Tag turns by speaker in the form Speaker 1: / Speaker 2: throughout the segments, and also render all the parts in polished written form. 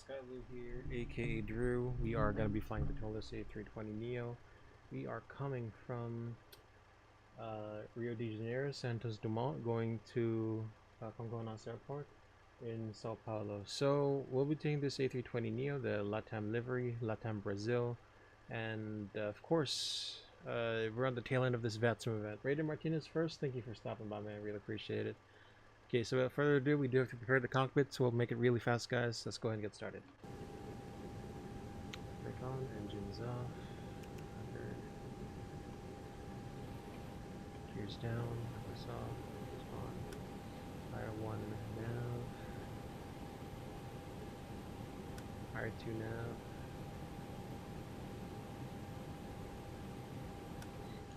Speaker 1: Skylu here, aka Drew. We are going to be flying the ToLiSs A320neo. We are coming from Rio de Janeiro, Santos Dumont, going to Congonhas Airport in São Paulo. So we'll be taking this A320neo, the LATAM livery, LATAM Brazil, and of course we're on the tail end of this VATSIM event. Raiden Martinez first, thank you for stopping by, man. I really appreciate it. Okay, so without further ado, we do have to prepare the cockpit, so we'll make it really fast, guys. Let's go ahead and get started. Brake on, engines off, gears down, this off, this on, fire 1 nav, fire 2 nav,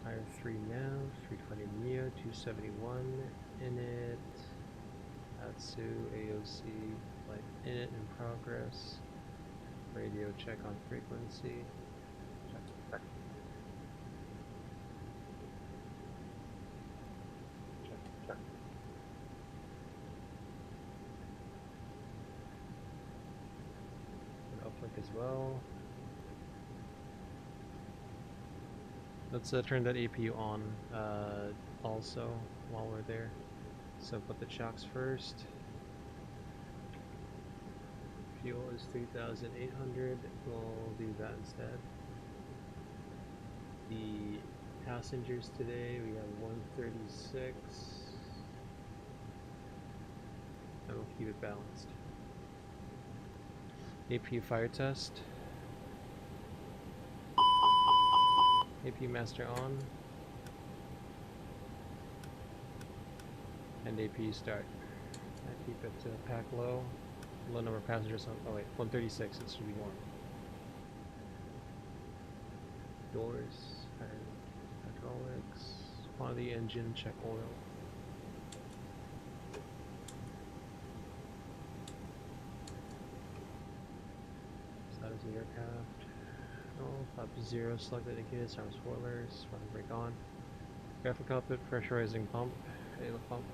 Speaker 1: fire 3 nav, 320 neo, 271 in it. VATSIM, AOC, flight in it in progress. Radio check on frequency. Check. An uplink as well. Let's turn that APU on also while we're there. So put the chocks first. Fuel is 3,800. We'll do that instead. The passengers today, we have 136. And we'll keep it balanced. APU fire test. APU master on. And APU start. I keep it pack low. Low number of passengers on. Oh wait, 136. It should be more. Doors. Hydraulics. Quantity engine. Check oil. Status of the aircraft. Oh, flap 0. Select indicators. Arm spoilers. Front brake on. Graphic cockpit. Pressurizing pump. Halo pump.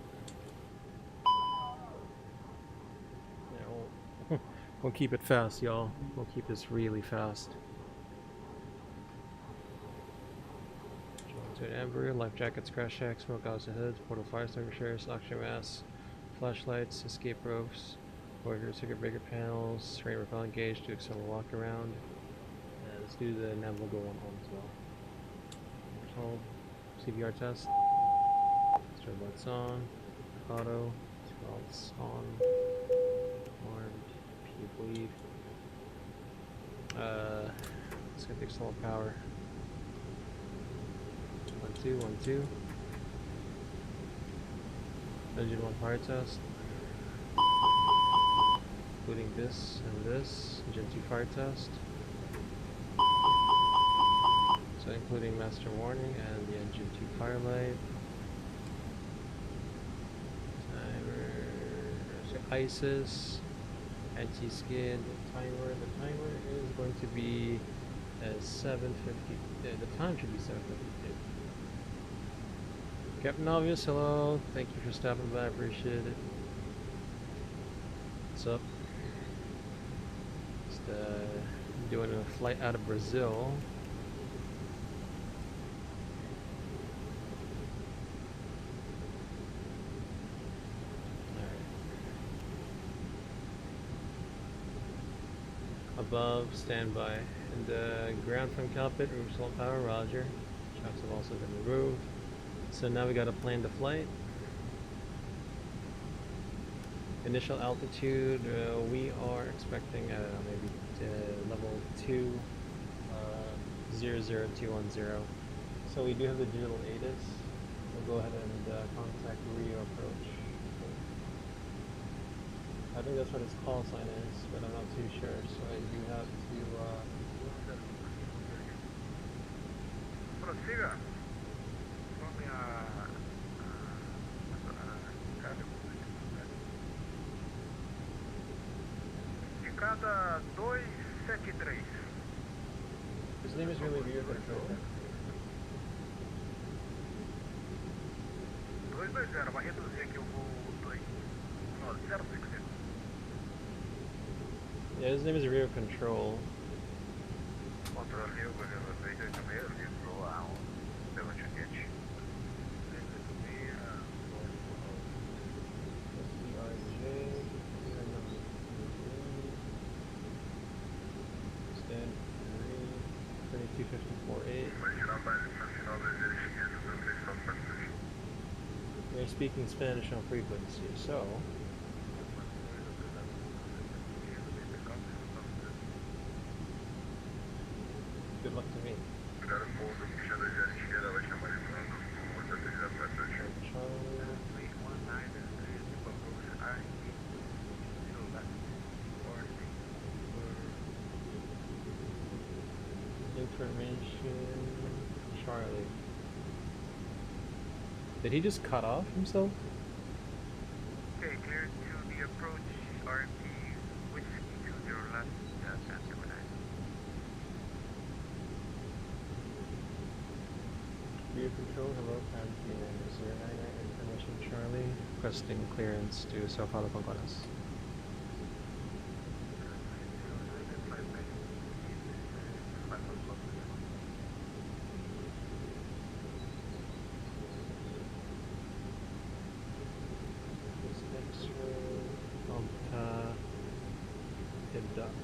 Speaker 1: We'll keep it fast, y'all. We'll keep this really fast. To an amber, life jackets, crash checks, smoke out the hoods, portal fire extinguishers, oxygen masks, flashlights, escape ropes, boiler circuit breaker panels, rain repellent gauge to external walk around. Let's do the nav logo one on as well. Hold. CVR test. Strobe lights on. Auto. Lights on. Armed. Bleed. Let's get the external power. 1 2 1 2. Engine 1 fire test. Including this and this. Engine 2 fire test. So including master warning and the engine 2 fire light. Timer. ISIS. Anti-skid timer. The timer is going to be 7:50. The time should be 7:52. Captain Obvious, hello. Thank you for stopping by. I appreciate it. What's up? Just doing a flight out of Brazil. Above, standby. And ground from cockpit, room salt power, roger. Shocks have also been removed. So now we gotta plan the flight. Initial altitude, we are expecting, I don't know, maybe level 2, 00210. So we do have the digital ATIS. We'll go ahead and contact Rio approach. I think that's what its call sign is, but I'm not too sure, so I do have to
Speaker 2: prossiga. Indicada 273.
Speaker 1: His name is really weird, control.
Speaker 2: 220, vai reduzir aqui o voo 2. 0,5.
Speaker 1: Yeah, his name is Rio Control.
Speaker 2: Control Rio, beleza. 386, livrou a pelo ticket. 386,
Speaker 1: SBRJ. Stand 32548.
Speaker 2: vai tirar no final da esquerda, também só para frente.
Speaker 1: We're speaking Spanish on frequency, so good luck to me.
Speaker 2: Cara, o povo do puxando a esquerda vai chamar de fundo, o outro já vai frente.
Speaker 1: Information Charlie. Did he just cut off himself?
Speaker 2: Okay, clear to the approach RP whiskey 20 left, Santa Cruz.
Speaker 1: Rear control, hello, A20N, 099 information Charlie, requesting clearance to Sao Paulo, Conconas.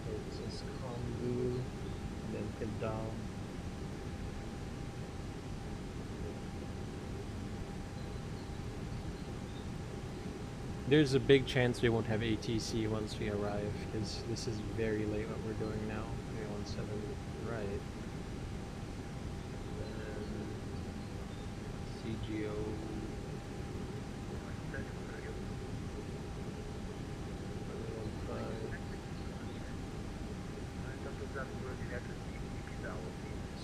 Speaker 1: It says Kombu, and then Pidal. There's a big chance we won't have ATC once we arrive, because this is very late what we're doing now. 317 right. Then CGO.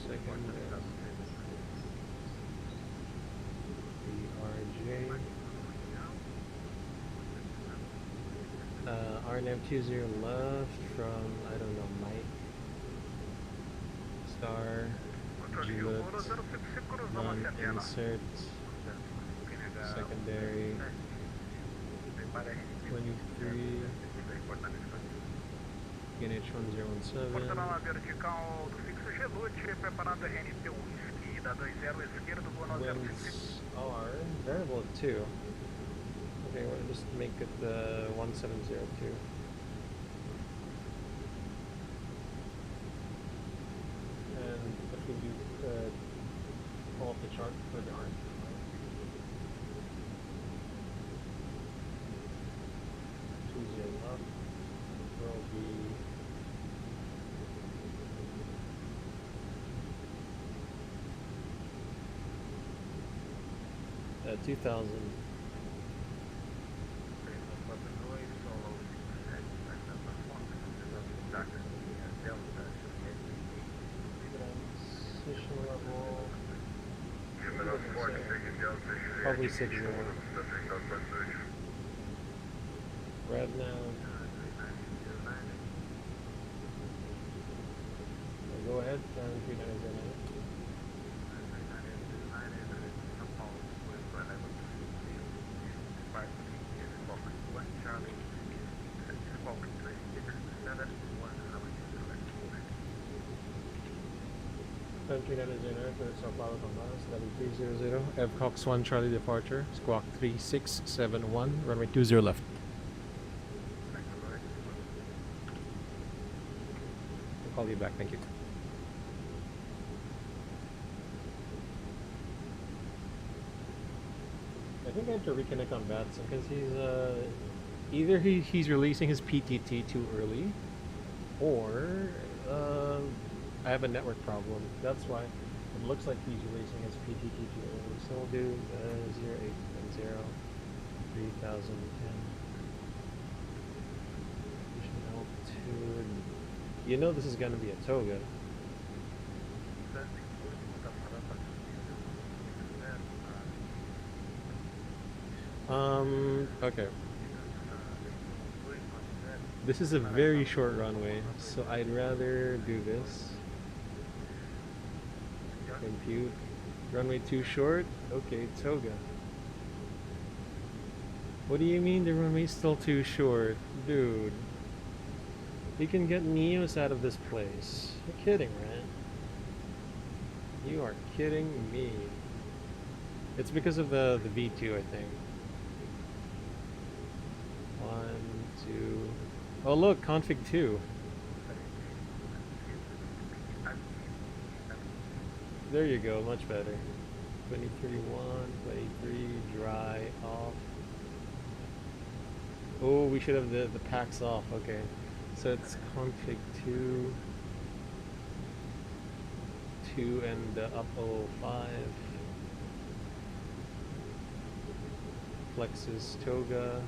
Speaker 1: Second BRJ. RNAV20 left from, I don't know, Mike. Star. Juliet. Non-insert. Secondary. 23. NH1017.
Speaker 2: Porta na vertical do fixo Gelute, preparando a RNP Whisky, da 20 esquerdo, voo 905.
Speaker 1: Winds are variable at 2. Okay, we'll just make it the 1702. And if we do pull up the chart for the arc. 20 left will be 2000. Transition level. Probably 60. Red now. Go ahead, 399. Country 909 for São Paulo, Conconas, 7300, Cox 1 Charlie departure, squawk 3671, runway 20 left. I'll call you back, thank you. I think I have to reconnect on VATSIM because he's either he's releasing his PTT too early, or I have a network problem. That's why it looks like he's releasing his PTT too early. So we'll do 0810 3010. Altitude. You know this is gonna be a toga. Okay. This is a very short runway, so I'd rather do this. Compute. Runway too short? Okay, toga. What do you mean the runway's still too short? Dude. You can get Neos out of this place. You're kidding, right? You are kidding me. It's because of the V2, I think. 1, 2. Oh look, config 2. There you go, much better. 2031, 23, dry, off. Oh, we should have the packs off, okay. So it's config 2, 2 and up 005. Plexus Toga.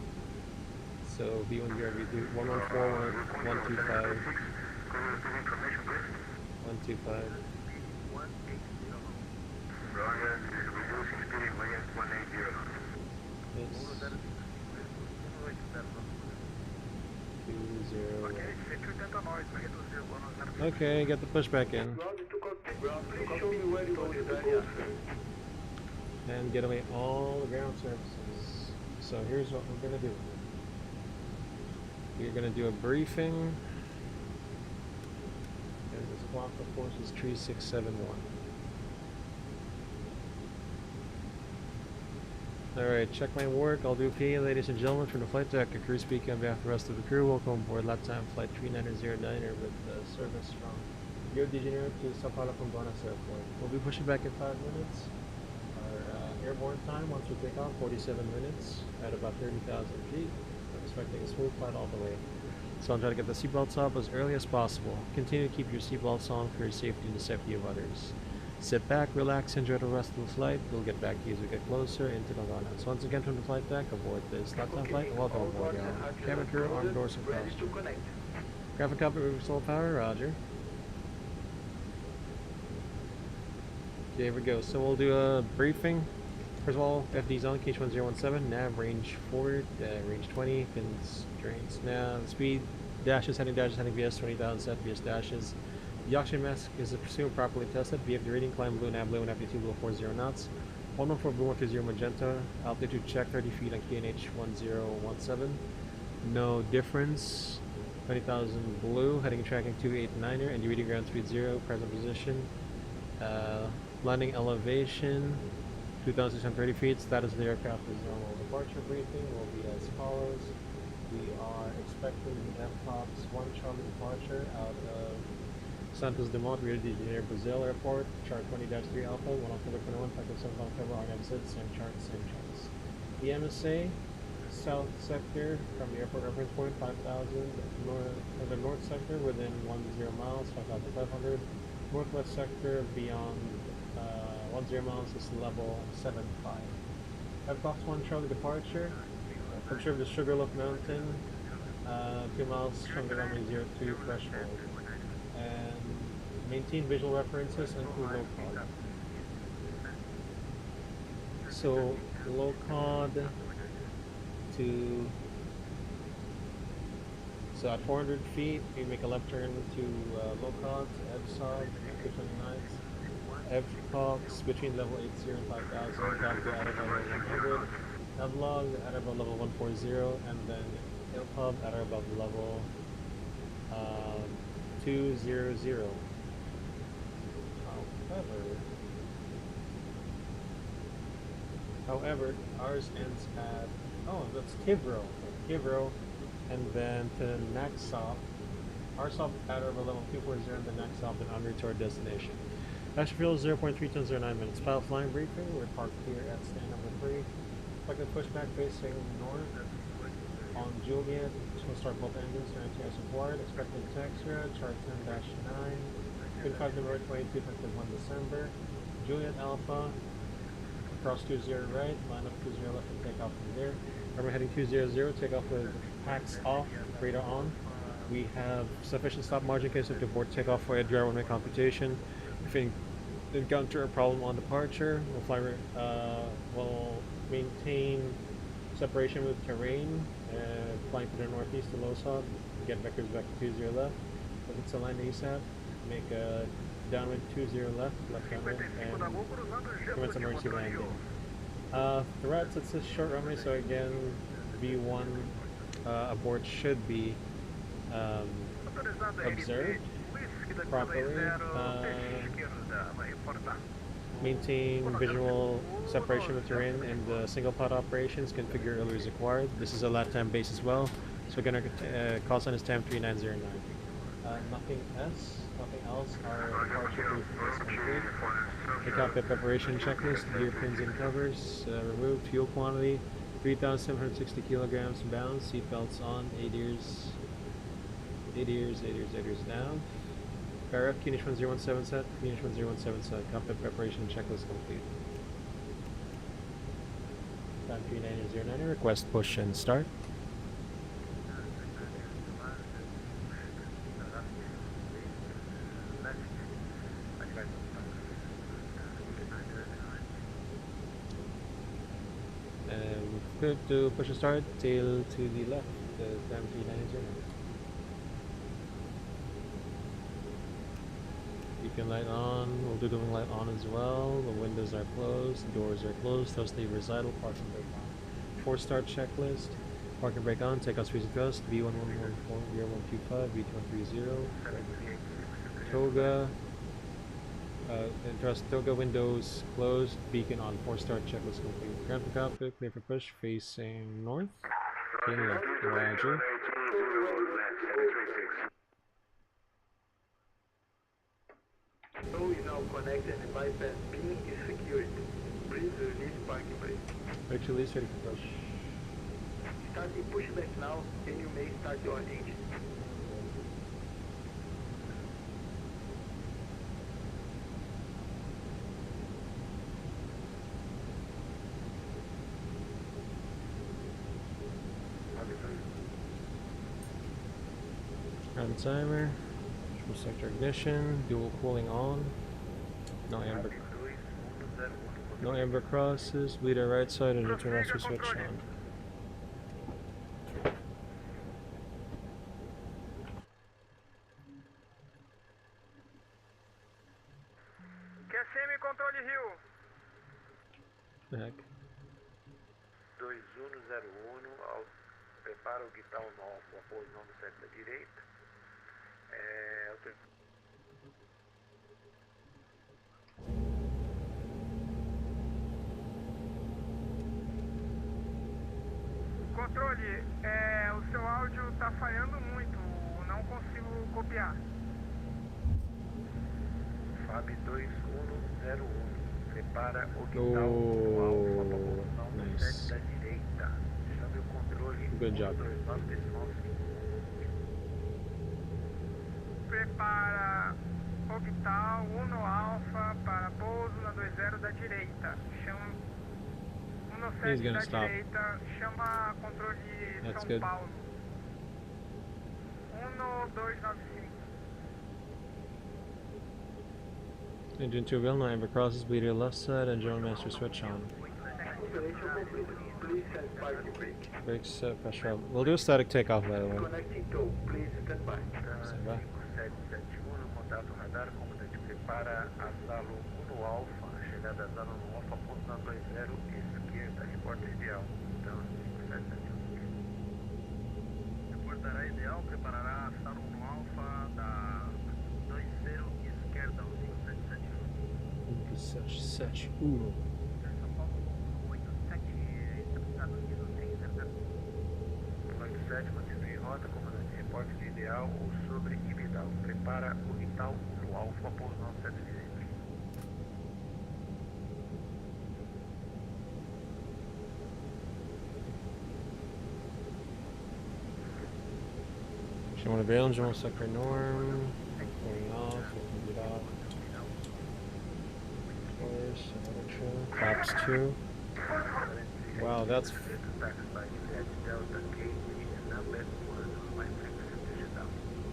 Speaker 1: So V1 V2 114 125 125. Yes. 20. Okay, get the pushback in. And get away all the ground surfaces. So here's what we're gonna do. We're gonna do a briefing. And this block of force is 3671. Alright, check my work. I'll do PA, ladies and gentlemen, from the flight deck. A crew speaking on behalf of the rest of the crew. Welcome aboard lap time flight 3909er with service from Rio de Janeiro to São Paulo from Buenos Airport. We'll be pushing back in 5 minutes. Our airborne time once we take off, 47 minutes at about 30,000 feet. I'm expecting a smooth flight all the way. So I'm trying to get the seatbelts up as early as possible. Continue to keep your seatbelts on for your safety and the safety of others. Sit back, relax, enjoy the rest of the flight. We'll get back to you as we get closer into Nagano. So once again from the flight deck, aboard this lap-time flight, and welcome aboard, y'all. Cabin crew, armed doors and cross. Graphic copy, solar power, roger. Okay, here we go. So we'll do a briefing. First of all, FD's on, KH1017, nav range forward, range 20, constraints nav, speed, dashes, heading VS 20,000 set, VS dashes. The oxygen mask is assumed properly tested. VFD reading, climb blue, nav blue, and FD2 below 40 knots. 114 blue, 120 magenta. Altitude check 30 feet on KNH 1017. No difference. 20,000 blue, heading and tracking 289er, and your reading ground speed 0, present position. Landing elevation 2,630 feet. Status of the aircraft is normal. Departure briefing will be as follows. We are expecting the FCOX 1 Charlie departure out of Santos Dumont, Rio de Janeiro, Brazil Airport, chart 20-3 Alpha, 1 October 21, effective 7 October, RNM6, same chart, same charts. The MSA, south sector from the airport reference point, 5,000, the north sector within 10 miles, 5,500, northwest sector beyond 10 miles is level 75. FCOX 1 Charlie departure, observe the Sugarloaf Mountain, 2 miles from the runway 02 threshold. And maintain visual references and include low cod. So low cod to at 400 feet we make a left turn to low cod to FSOG 229. FCOX between level 80 and 5,000 down to at level 100. Navlog at above level 140 and then ILPUB at or above level 200. However, ours ends at that's Kivro, and then to next stop. Our stop at or below level 240 and the next stop and en route to our destination. Passenger fuel 0.3 tons or 9 minutes. Pilot flying briefing. We're parked here at stand number 3. Expected pushback facing north on Juliet. We'll start both engines and anti-air support. Expected texture, chart 10-9. Pin 5 number 22, effective 1 December. Juliet Alpha, cross 20 right, line up 20 left and take off from there. Remember heading 200, take off with packs off, radar on. We have sufficient stop margin in case of abort takeoff for a dry runway computation. If we encounter a problem on departure, we'll maintain separation with terrain, flying to the northeast to Losog, get vectors back to 20 left. If it's a line ASAP, make a downwind 20 left downwind, and commence emergency landing. The route, it's a short runway, so again, V1 abort should be observed properly. Maintain visual separation with terrain and the single pod operations. Configure earlier as required. This is a LATAM base as well, so we're gonna call sign is TAM 3909. Nothing else. Our departure briefing is complete. Take out the preparation checklist. Gear pins and covers removed. Fuel quantity 3,760 kilograms bound. Seatbelts on. 8 ears down. Fire up, Kunish 1017 set, Kunish 1017 set. Cockpit preparation checklist complete. Time 3909, request push and start. And good to push and start, tail to the left, time 3909. Beacon light on, we'll do the wing light on as well. The windows are closed, doors are closed, thrust lever is idle, parking brake on. 4-star checklist, parking brake on, takeoff speed and thrust, V1114, V125, V2130, Toga, and thrust Toga windows closed, beacon on, 4-star checklist complete. Ground for cockpit, clear for push, facing north, in left, roger.
Speaker 2: So is now connected and bypass pin is secured. Please release parking brake.
Speaker 1: Brake release, ready for push.
Speaker 2: Start the pushback now and you may start your engine.
Speaker 1: Run timer. Sector ignition, dual cooling on, no amber crosses, bleeder right side and return master switch on.
Speaker 2: QSM controle Rio.
Speaker 1: The heck?
Speaker 2: 2101, prepara o guitar novo, após não do certo da direita. Controle, o seu áudio está falhando muito, não consigo copiar. FAB 2101, prepara o guitar no alfa para posição do set da direita. Chame o controle.
Speaker 1: Good job.
Speaker 2: Prepara orbital 1 alfa para pouso na 20 da direita. Chama 17 da
Speaker 1: stop.
Speaker 2: direita. Chama controle
Speaker 1: That's
Speaker 2: São
Speaker 1: good.
Speaker 2: Paulo. 1295.
Speaker 1: Engine 2 wheel, no amber crosses, bleeder left side, and general master switch on. Brakes set, pressure up. We'll do a static takeoff, by the way.
Speaker 2: Connecting tow, please stand by.
Speaker 1: Stand by.
Speaker 2: 5771, contato radar, comandante prepara asalo 1 alfa, chegada asalo 1 alfa, ponto na 20 esquerda, reporta ideal. Então, 5771. Reportará ideal, preparará asalo 1 alfa da 20 esquerda, 5771.
Speaker 1: 5771.
Speaker 2: São Paulo 87, Estados Unidos, tem 97, continue em rota, comandante, reporte de ideal ou sobre Ibidal. Prepara o Ital no Alfa, pouso 9725.
Speaker 1: General avail, general sector norm. Going off, looking it off. Flaps 2. Wow, that's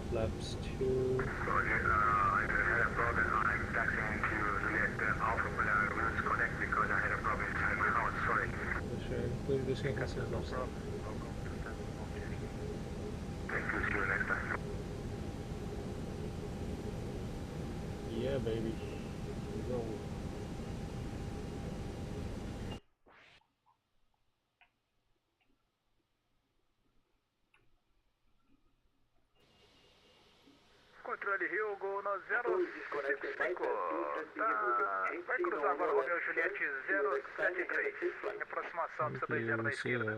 Speaker 1: flaps 2.
Speaker 2: Sorry, I had a problem. I'm taxiing to Juliet Alpha, but I will disconnect because I had a problem inside my house. Sorry.
Speaker 1: This guy has his left side.
Speaker 2: Thank you. See you next time.
Speaker 1: Yeah, baby. Go.
Speaker 2: controle Rio, Gol no 055. Vai cruzar agora o Romeo Juliette 073. Aproximação pista 20 da esquerda.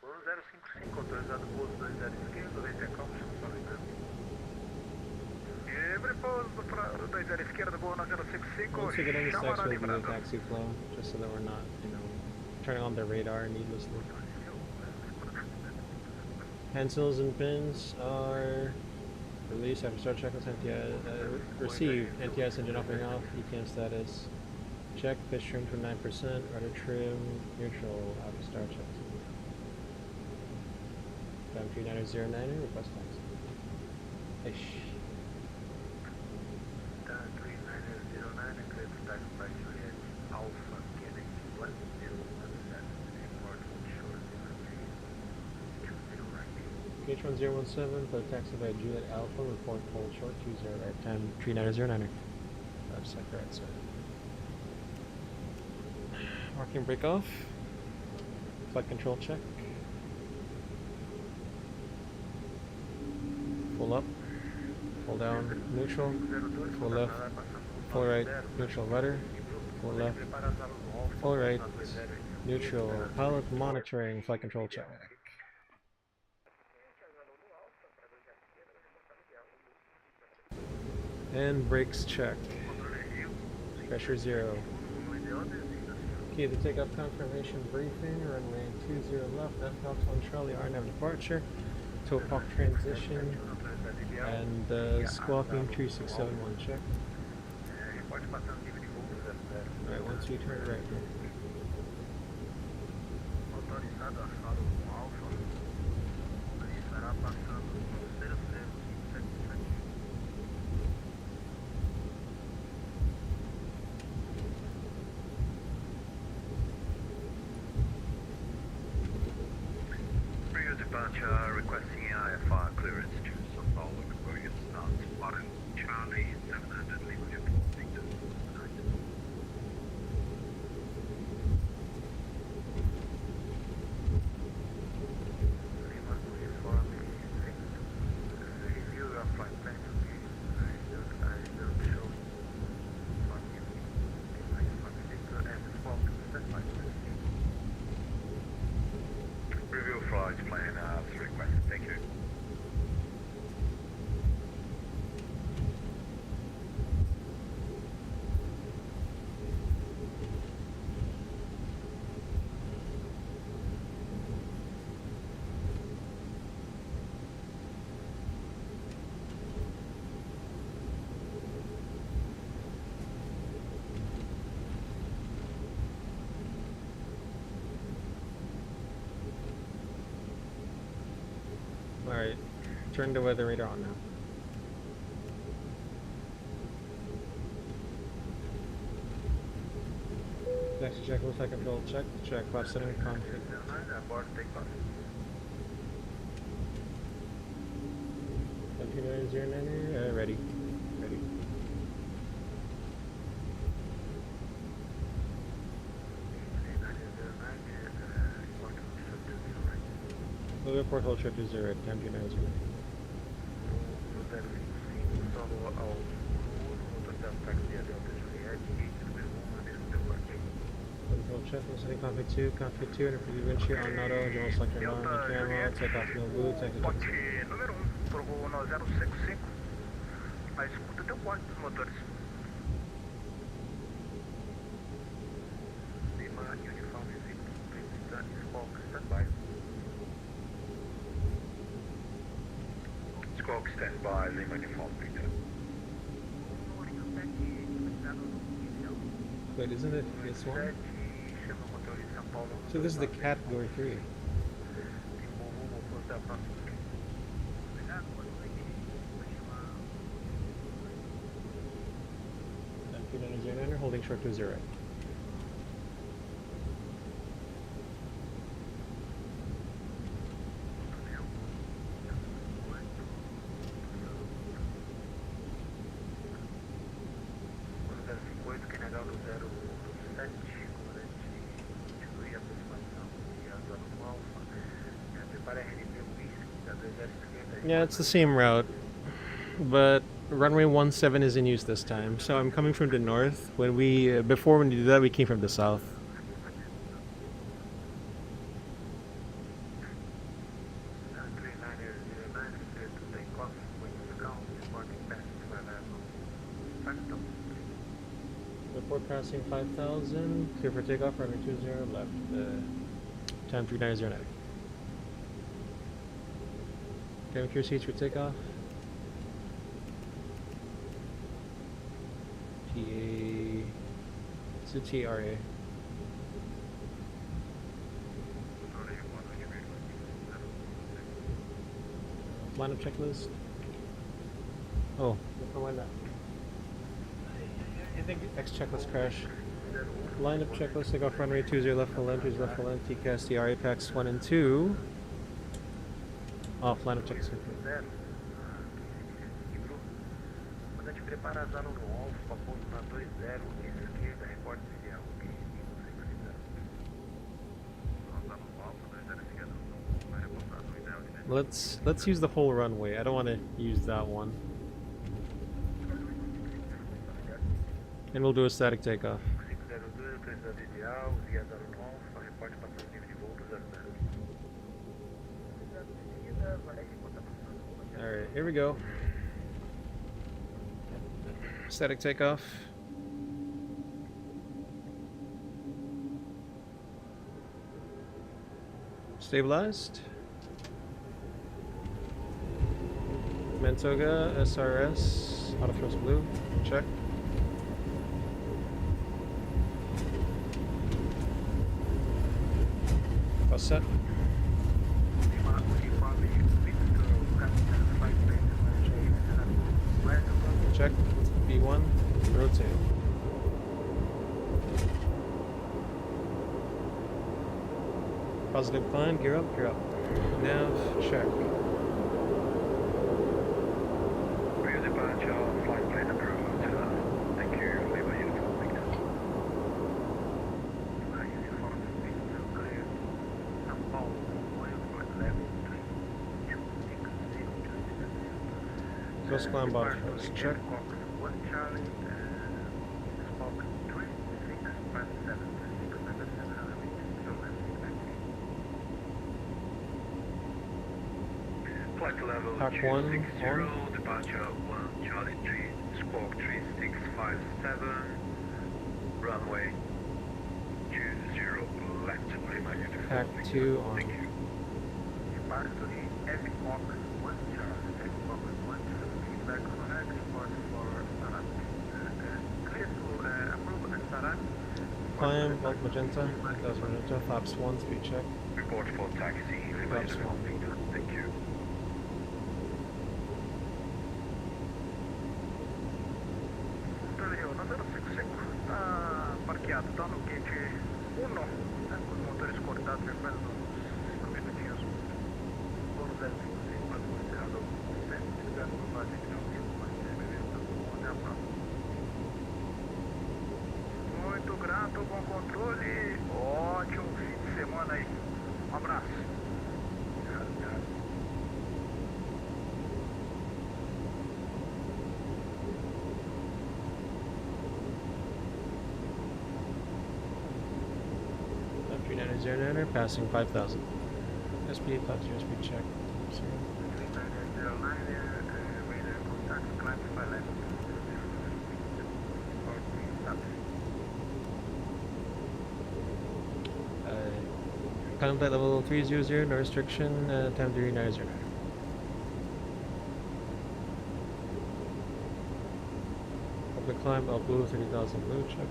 Speaker 2: Gol 055, autorizado pouso 20 esquerda, vem calmo, livre pouso do 20 esquerda, Gol no 055.
Speaker 1: Once we get on the sex, we'll do the taxi flow, just so that we're not, turning on the radar needlessly. Pencils and pins are released after start checklist. Received. NTS engine opening off. ETN status. Check. Fish trim to 9%. Rudder trim. Neutral after start checklist. Time 3909. Request taxi. Ish.
Speaker 2: Time 3909. Clear for taxi by Juliet Alpha Kennedy 1017. Import short
Speaker 1: H1017 for the taxi by Juliet Alpha, report hold short 20 right, time 3909. Left side, right side. Marking brake off. Flight control check. Full up. Full down, neutral. Full left. Full right, neutral rudder. Full left. Full right, neutral. Pilot monitoring, flight control check. And brakes check. Pressure 0. Okay, the takeoff confirmation briefing. Runway 20 left. FX on Charlie RNAV departure. Tow-Hawk transition. And squawking 3671 check. Alright, once you turn right here.
Speaker 2: Rio departure requesting IFR clearance to São Paulo, going start on Charlie 700 Lima 4 meters. Lima uniform 6. Review your flight plan to me. I don't show for you. Uniform 6 and swap to standby. Review flight plan as requested. Thank you.
Speaker 1: Alright, turn the weather radar on now. Taxi check, flight control check, check, flash setting, config.
Speaker 2: Abort takeoff.
Speaker 1: 2909, ready. Ready. We'll report hold trip to 0 at time 2909. Control check, we'll setting config 2, and if you wind shear on auto, general selector alarm, camera, take off no blue, take the check.
Speaker 2: Número 1, pro voo no 055. A escuta deu corte dos motores. Lima, uniform 6, Squawk, standby. Squawk, standby, Lima, uniform, Victor.
Speaker 1: Wait, isn't it this one? So this is the category 3. 2909, holding short to 0. Yeah, it's the same route. but runway 17 is in use this time. So I'm coming from the north. When we before when we did that, we came from the south. Report passing 5,000. Clear for takeoff. Runway 20 left. Time 3909. Cabin crew seats for takeoff. TA. It's a TRA. Lineup checklist. Oh, why not? I think X checklist crash. Lineup checklist. Takeoff runway 20 left full entries, left full end. TCAS TRA packs 1 and 2. Off lineup checklist.
Speaker 2: Prepara as aluno alfa, ponto na 20, esquerda, recorte inicial, ok, 560. Aluno alfa, 20 esquerda, vai reportar 20,
Speaker 1: Let's use the whole runway. I don't want to use that one. And we'll do a static takeoff.
Speaker 2: 502, 30 ideal, guia aluno alfa, reporte passando nível de voo do 00.
Speaker 1: Alright, here we go. Static takeoff. Stabilized. Mantoga, SRS, auto thrust blue, check. All set. Check. B1, rotate. Positive climb, gear up, gear up. Nav, check.
Speaker 2: Rio departure, flight plan approved. Thank you, leave a uniform signal. Uniform signal clear. São Paulo, oil flight level 326.
Speaker 1: Close climb bottom thrust, check.
Speaker 2: One Charlie, Spock 3657, 600 meters, so left expecting. Flight level
Speaker 1: Pack 1
Speaker 2: 260,
Speaker 1: on.
Speaker 2: departure 1 Charlie 3, Spock 3657, runway 20 left, leave a uniform
Speaker 1: Pack
Speaker 2: signal.
Speaker 1: 2 on.
Speaker 2: Thank you. Departure Spock 1 Charlie, Spock 1 Charlie, feedback correct, report for
Speaker 1: Climb, Belt Magenta, that was Magenta, flaps 1, speed check.
Speaker 2: Report for taxi,
Speaker 1: Flaps 1.
Speaker 2: thank you. Rio, na 055 está parqueado, está no gate 1, né, com os motores cortados, já faz uns minutinhos. Voo 055, quase foi encerrado o 7, ligado no base de Rio, mas até a próxima. Muito grato, bom controle, ótimo fim de semana aí. Um abraço. Obrigado.
Speaker 1: F3909, passing 5,000. SP 850, speed check.
Speaker 2: Radar contact, classify level.
Speaker 1: Climb flight level 300, no restriction, time 3909. Public climb, L blue, 30,000 blue, check.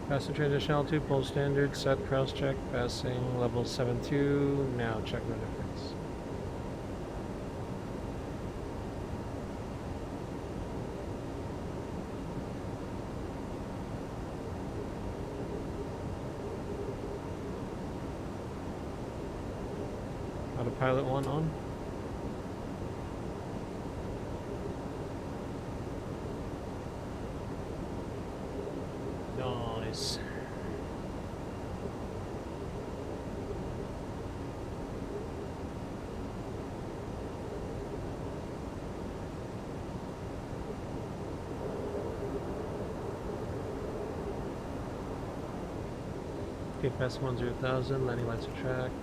Speaker 1: Passing transition altitude, pull standard, set cross check, passing level 72, now check the difference. pilot one on. Nice. Okay, past 10,000, landing lights are tracked.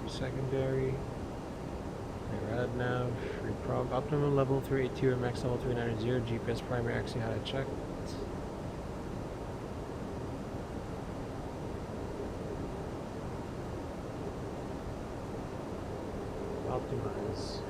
Speaker 1: Secondary, rad nav, reprog, optimum level 382 or max level 390, GPS primary axis how to check. Optimize.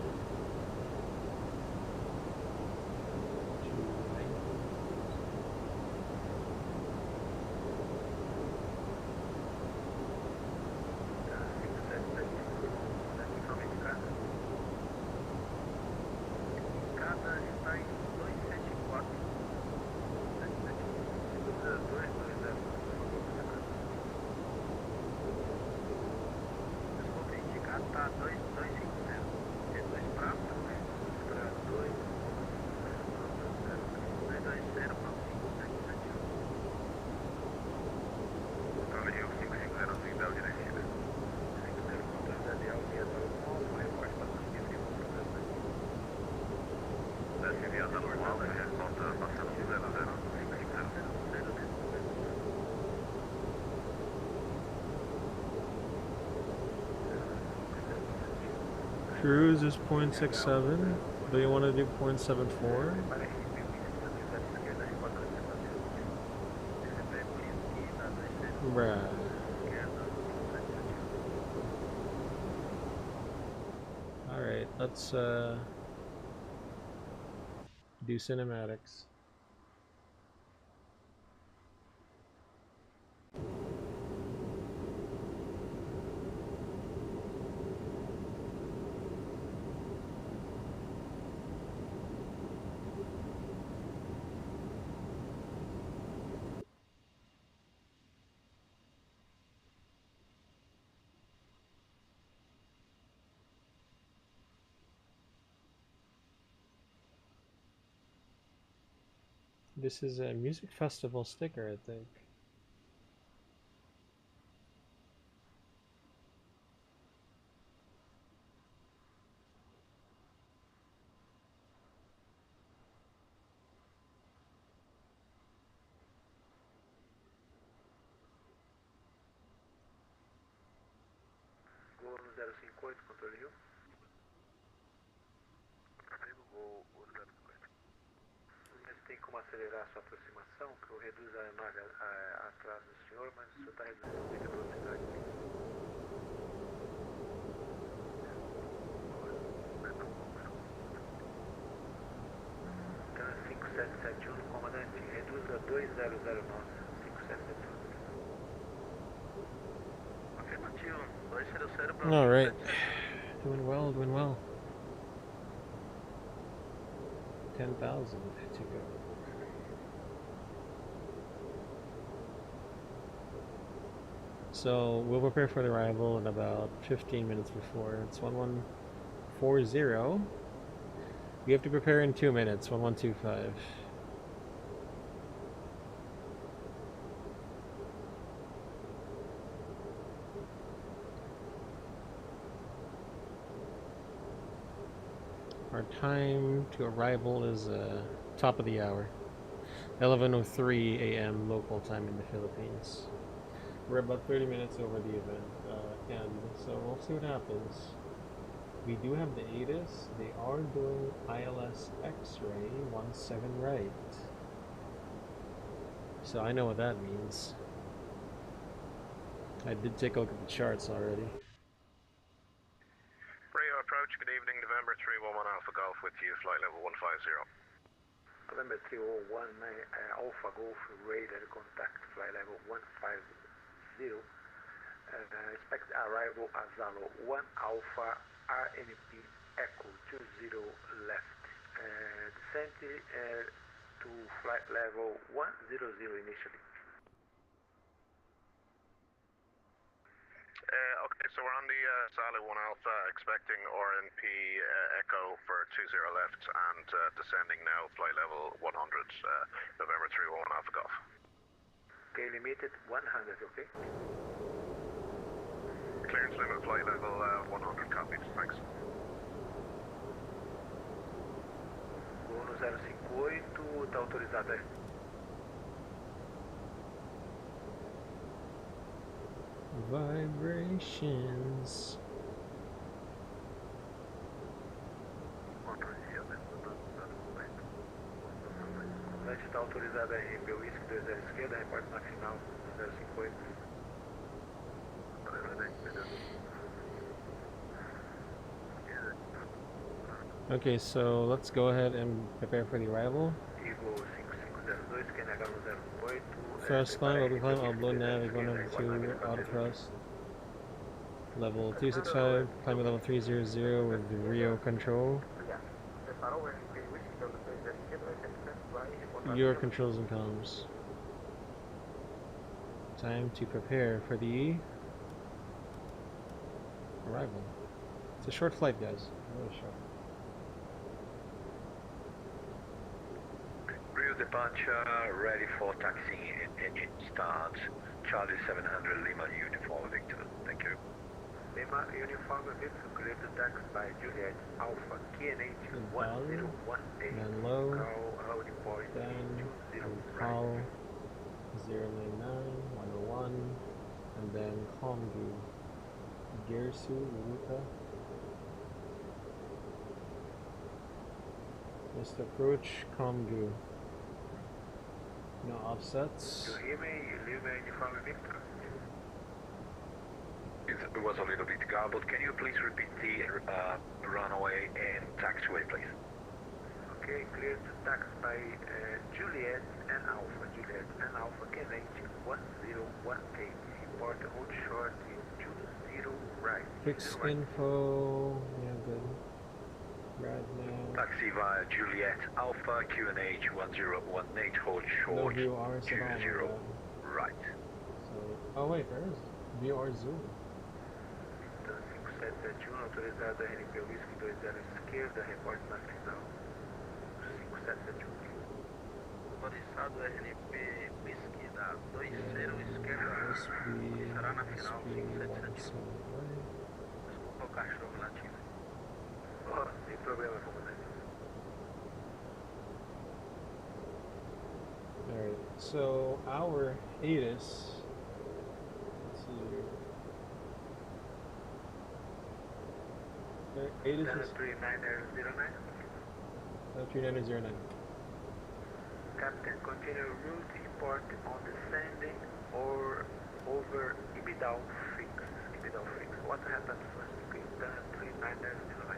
Speaker 1: Cruise is 0.67. Do you want to do 0.74? Right. Alright, let's do cinematics. This is a music festival sticker, I think.
Speaker 2: Gol no 058, controle Rio. Gol 058. Mas tem como acelerar a sua aproximação, que eu reduzo a aeronave atrás do senhor, mas o senhor está reduzindo muito a velocidade. Então é 5771, comandante, reduza 200 nossa, 5771. Afirmativo, 200
Speaker 1: Alright. Doing well, doing well. 10,000 to go. So we'll prepare for the arrival in about 15 minutes before. It's 1140. We have to prepare in 2 minutes, 1125. Our time to arrival is top of the hour. 11:03 a.m. local time in the Philippines. We're about 30 minutes over the event end, so we'll see what happens. We do have the ATIS. They are doing ILS X-ray 17 right. So I know what that means. I did take a look at the charts already.
Speaker 3: Rio approach, good evening, November 311 Alpha Golf with you, flight level 150.
Speaker 2: November 301 Alpha Golf radar contact, flight level 150. Expect arrival at Zalo 1 Alpha RNP Echo 20 left. Descent to flight level 100 initially.
Speaker 3: Okay, so we're on the Sally 1 Alpha, expecting RNP Echo for 20 left and descending now, flight level 100, November 311 Alpha Golf.
Speaker 2: Okay, limited 100, okay?
Speaker 3: Clearance limit, flight level 100, copies, thanks.
Speaker 2: Voo no 058, tá autorizado aí.
Speaker 1: Vibrations.
Speaker 2: O comandante está autorizado aí, RIO-SP 20 esquerda, reporte na final 058.
Speaker 1: Okay, so let's go ahead and prepare for the arrival.
Speaker 2: Eagle 5502, QNH 108.
Speaker 1: First climb, open climb, all blow nav is 102, auto thrust. Level 265, climbing level 300 with the Rio control. Your controls and comms. Time to prepare for the arrival. It's a short flight, guys. Really short.
Speaker 4: Rio departure, ready for taxiing, engine start. Charlie 700 Lima Uniform Victor. Thank you.
Speaker 2: Lima Uniform Victor, cleared to taxi by Juliet Alpha, QNH 1018.
Speaker 1: Man low.
Speaker 2: Holding point
Speaker 1: Then
Speaker 2: 20
Speaker 1: call 099 101, and then Komgu. Gersu Luka. Missed approach, Komgu. No offsets.
Speaker 2: You hear me? Lima Uniform Victor.
Speaker 4: It was a little bit garbled. Can you please repeat the runway and taxiway, please?
Speaker 2: Okay, cleared to taxi by Juliet and Alpha. Juliet and Alpha, QNH 1018. Report hold short in 20 right.
Speaker 1: Fix info. Yeah, good. Right now.
Speaker 4: Taxi via Juliet Alpha, QNH 1018, hold
Speaker 1: No
Speaker 4: short,
Speaker 1: view R's at all.
Speaker 4: 20 right.
Speaker 1: So, oh wait, there is VR zoom.
Speaker 2: Então 5771, autorizado RNP Whisky 20 esquerda, reporte na final 5771. Autorizado RNP Whisky da 20 esquerda, será na final 5771. Desculpa o cachorro latindo. Oh, sem problema, comandante.
Speaker 1: Alright, so our ATIS, let's see here. ATIS is
Speaker 2: 3909.
Speaker 1: 3909.
Speaker 2: Captain, continue route report on descending or over Ibidal fix. Ibidal fix. What happened first? Okay, 3909.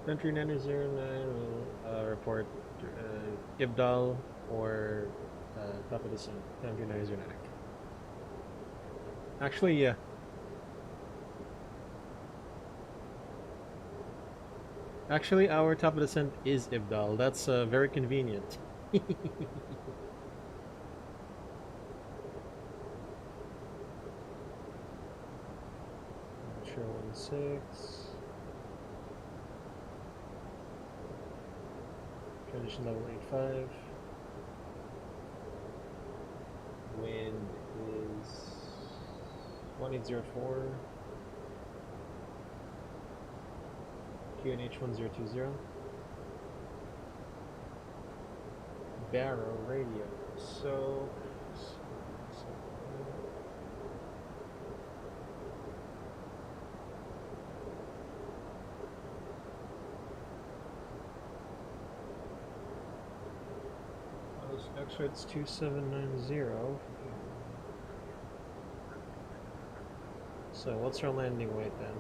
Speaker 1: 3909 will report Ibdal or top of the sun. 3909. Actually, yeah. Actually, our top of the descent is Ibdal. That's very convenient. Sure 16. Transition level 85. Wind is 1804. QNH 1020. Barrow radio. So actually it's 2790. So what's our landing weight then?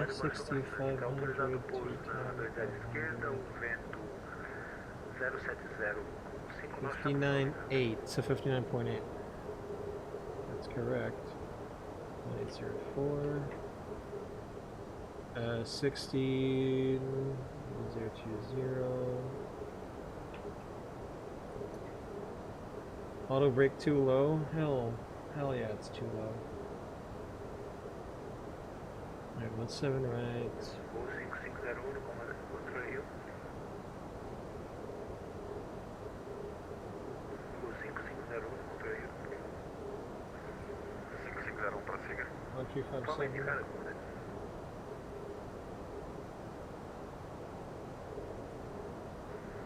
Speaker 1: 6500
Speaker 2: autorizado pouso na 2 esquerda, o vento 070.
Speaker 1: 59.8, so 59.8. That's correct. 1804. 16.020. Auto brake too low? Hell yeah, it's too low. Alright, 17 right.
Speaker 2: Voo 5501, comandante contra Rio. Voo 5501 contra Rio.
Speaker 3: 5501 prossiga.
Speaker 1: 1357.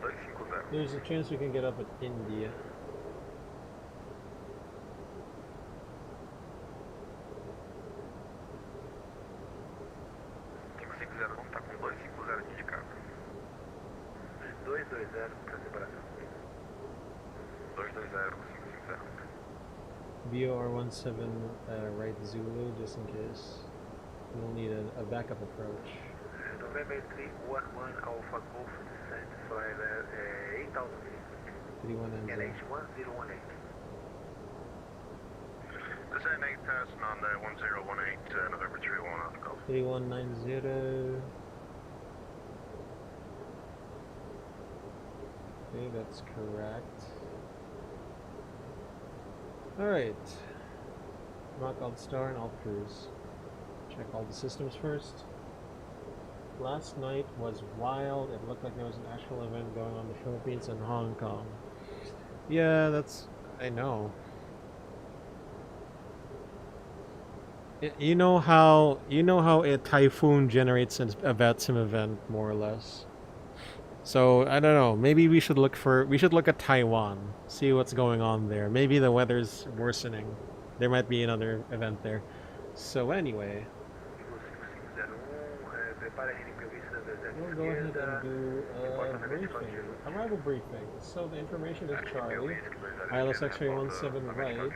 Speaker 2: Indicada, comandante.
Speaker 1: There's a chance we can get up at India.
Speaker 3: Tá com 250 indicado.
Speaker 2: 220 para separação.
Speaker 3: 220 550.
Speaker 1: VOR17 right Zulu, just in case. We'll need a backup approach.
Speaker 2: November 311 Alpha Golf descent fly 8000 feet.
Speaker 1: 31 and
Speaker 2: NH1018.
Speaker 3: Descend 8000 on the 1018, November 31 Alpha Golf.
Speaker 1: 3190. Okay, that's correct. Alright. Rock alt star and alt cruise. Check all the systems first. Last night was wild. It looked like there was an actual event going on in the Philippines and Hong Kong. Yeah, I know. You know how a typhoon generates a VATSIM event, more or less. So I don't know. Maybe we should look at Taiwan, see what's going on there. Maybe the weather's worsening. There might be another event there. So anyway, we'll go ahead and do a briefing, arrival briefing. So the information is Charlie, ILS X-ray 17 right.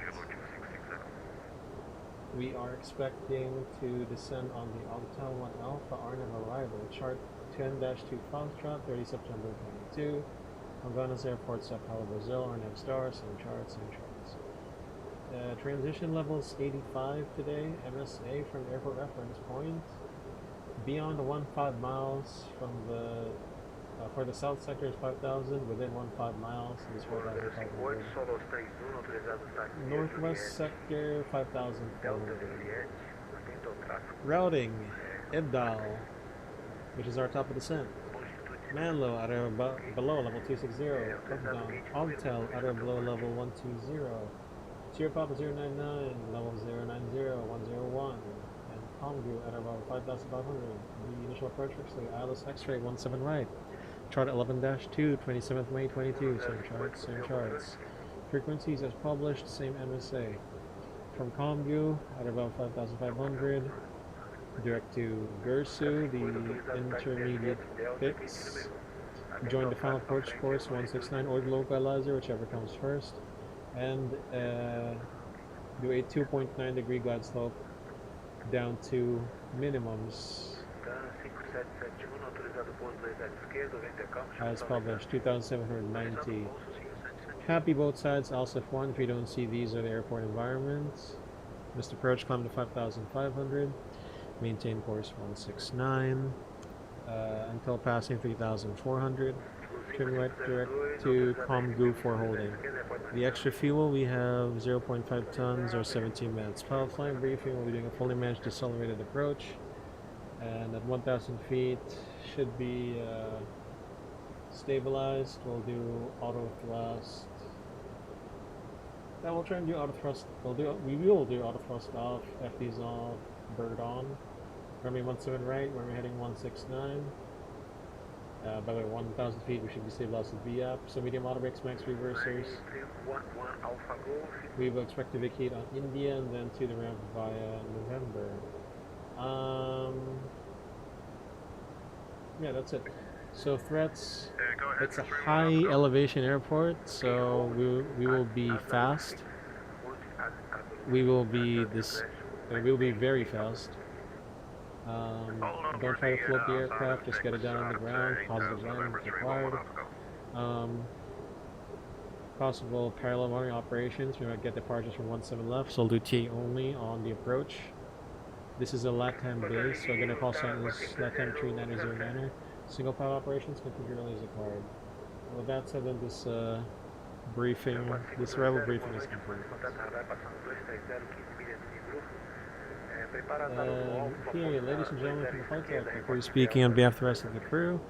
Speaker 1: We are expecting to descend on the Altel 1 Alpha Arnhem arrival, chart 10-2 Foxtrot, 30 September 22. Havana's Airport, Sao Paulo, Brazil, Arnhem Star, same charts. Transition levels 85 today, MSA from airport reference point. Beyond the 15 miles from the for the south sector is 5,000, within 15 miles is 4,500. Northwest sector 5,400. Routing Ibdal, which is our top of descent. Manlo out of below level 260. Up down. Ogtel out of below level 120. Sierra Papa 099, level 090, 101. And Palmview at about 5,500. The initial approach for the ILS X-ray 17 right. Chart 11-2, 27th May 22, same charts. Frequencies as published, same MSA. From Palmview at about 5,500. Direct to Gersu, the intermediate fix. Join the final approach course 169 or the localizer, whichever comes first. And do a 2.9 degree glide slope down to minimums. As published, 2,790. Happy both sides, also F1 if you don't see these are the airport environments. Missed approach, climb to 5,500. Maintain course 169 until passing 3,400. Turn right direct to Comgu for holding. The extra fuel we have 0.5 tons or 17 minutes. Pilot flying briefing, we'll be doing a fully managed decelerated approach. And at 1,000 feet should be stabilized. We'll do auto thrust. Now we'll try and do auto thrust. We will do auto thrust off, FD's off, bird on. Runway 17 right, when we're heading 169. By the way, 1,000 feet we should be stabilized with VAP. So medium auto brakes, max reversers. We will expect to vacate on India and then to the ramp via November. Yeah, that's it. So threats, it's a high elevation airport, so we will be fast. We will be very fast. Don't try to float the aircraft, just get it down on the ground, positive landing if required. Possible parallel running operations, we might get departures from 17 left, so we'll do TA only on the approach. This is a LATAM base, so again, our call sign is LATAM 3909er. Single pilot operations configured only as acquired. With that said, then this briefing, this rebel briefing is complete. Here, ladies and gentlemen from the flight deck, crew speaking on behalf of the rest of the crew.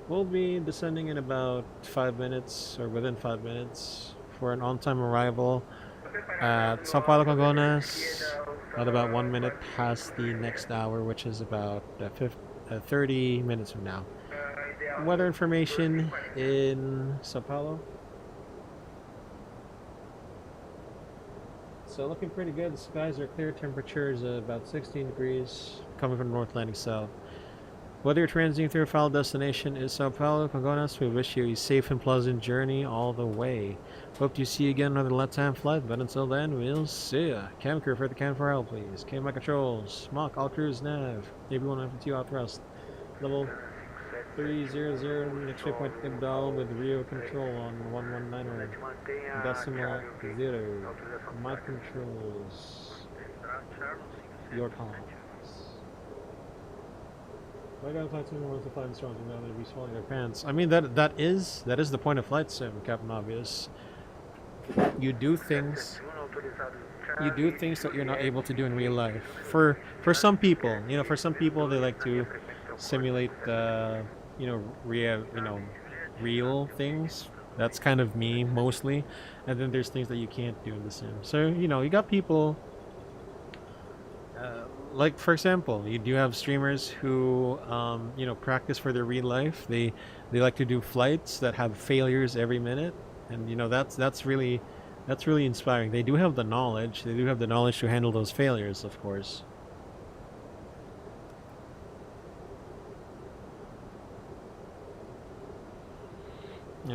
Speaker 1: We'll be descending in about 5 minutes, or within 5 minutes, for an on-time arrival at São Paulo, Congonhas, at about 1 minute past the next hour, which is about 30 minutes from now. Weather information in São Paulo. So looking pretty good. The skies are clear. Temperatures about 16 degrees, coming from North landing south. Whether you're transiting through a final destination is São Paulo, Congonhas, we wish you a safe and pleasant journey all the way. Hope to see you again on another LATAM flight, but until then, we'll see ya. Cam crew, for the cam for help, please. Cam my controls. Mach, all crews nav. AB152 out thrust. Level 300, next waypoint Ibdal with Rio control on 119er. Decimal 0. My controls. Your palms. Why gotta flight sim wants to fly in strong and now they'll be swallowing their pants? I mean that is the point of flight sim, Captain Obvious. You do things that you're not able to do in real life. For some people, for some people they like to simulate real things. That's kind of me mostly. And then there's things that you can't do in the sim. So, you got people like, for example, you do have streamers who, practice for their real life. They like to do flights that have failures every minute, and that's really inspiring. They do have the knowledge. They do have the knowledge to handle those failures, of course.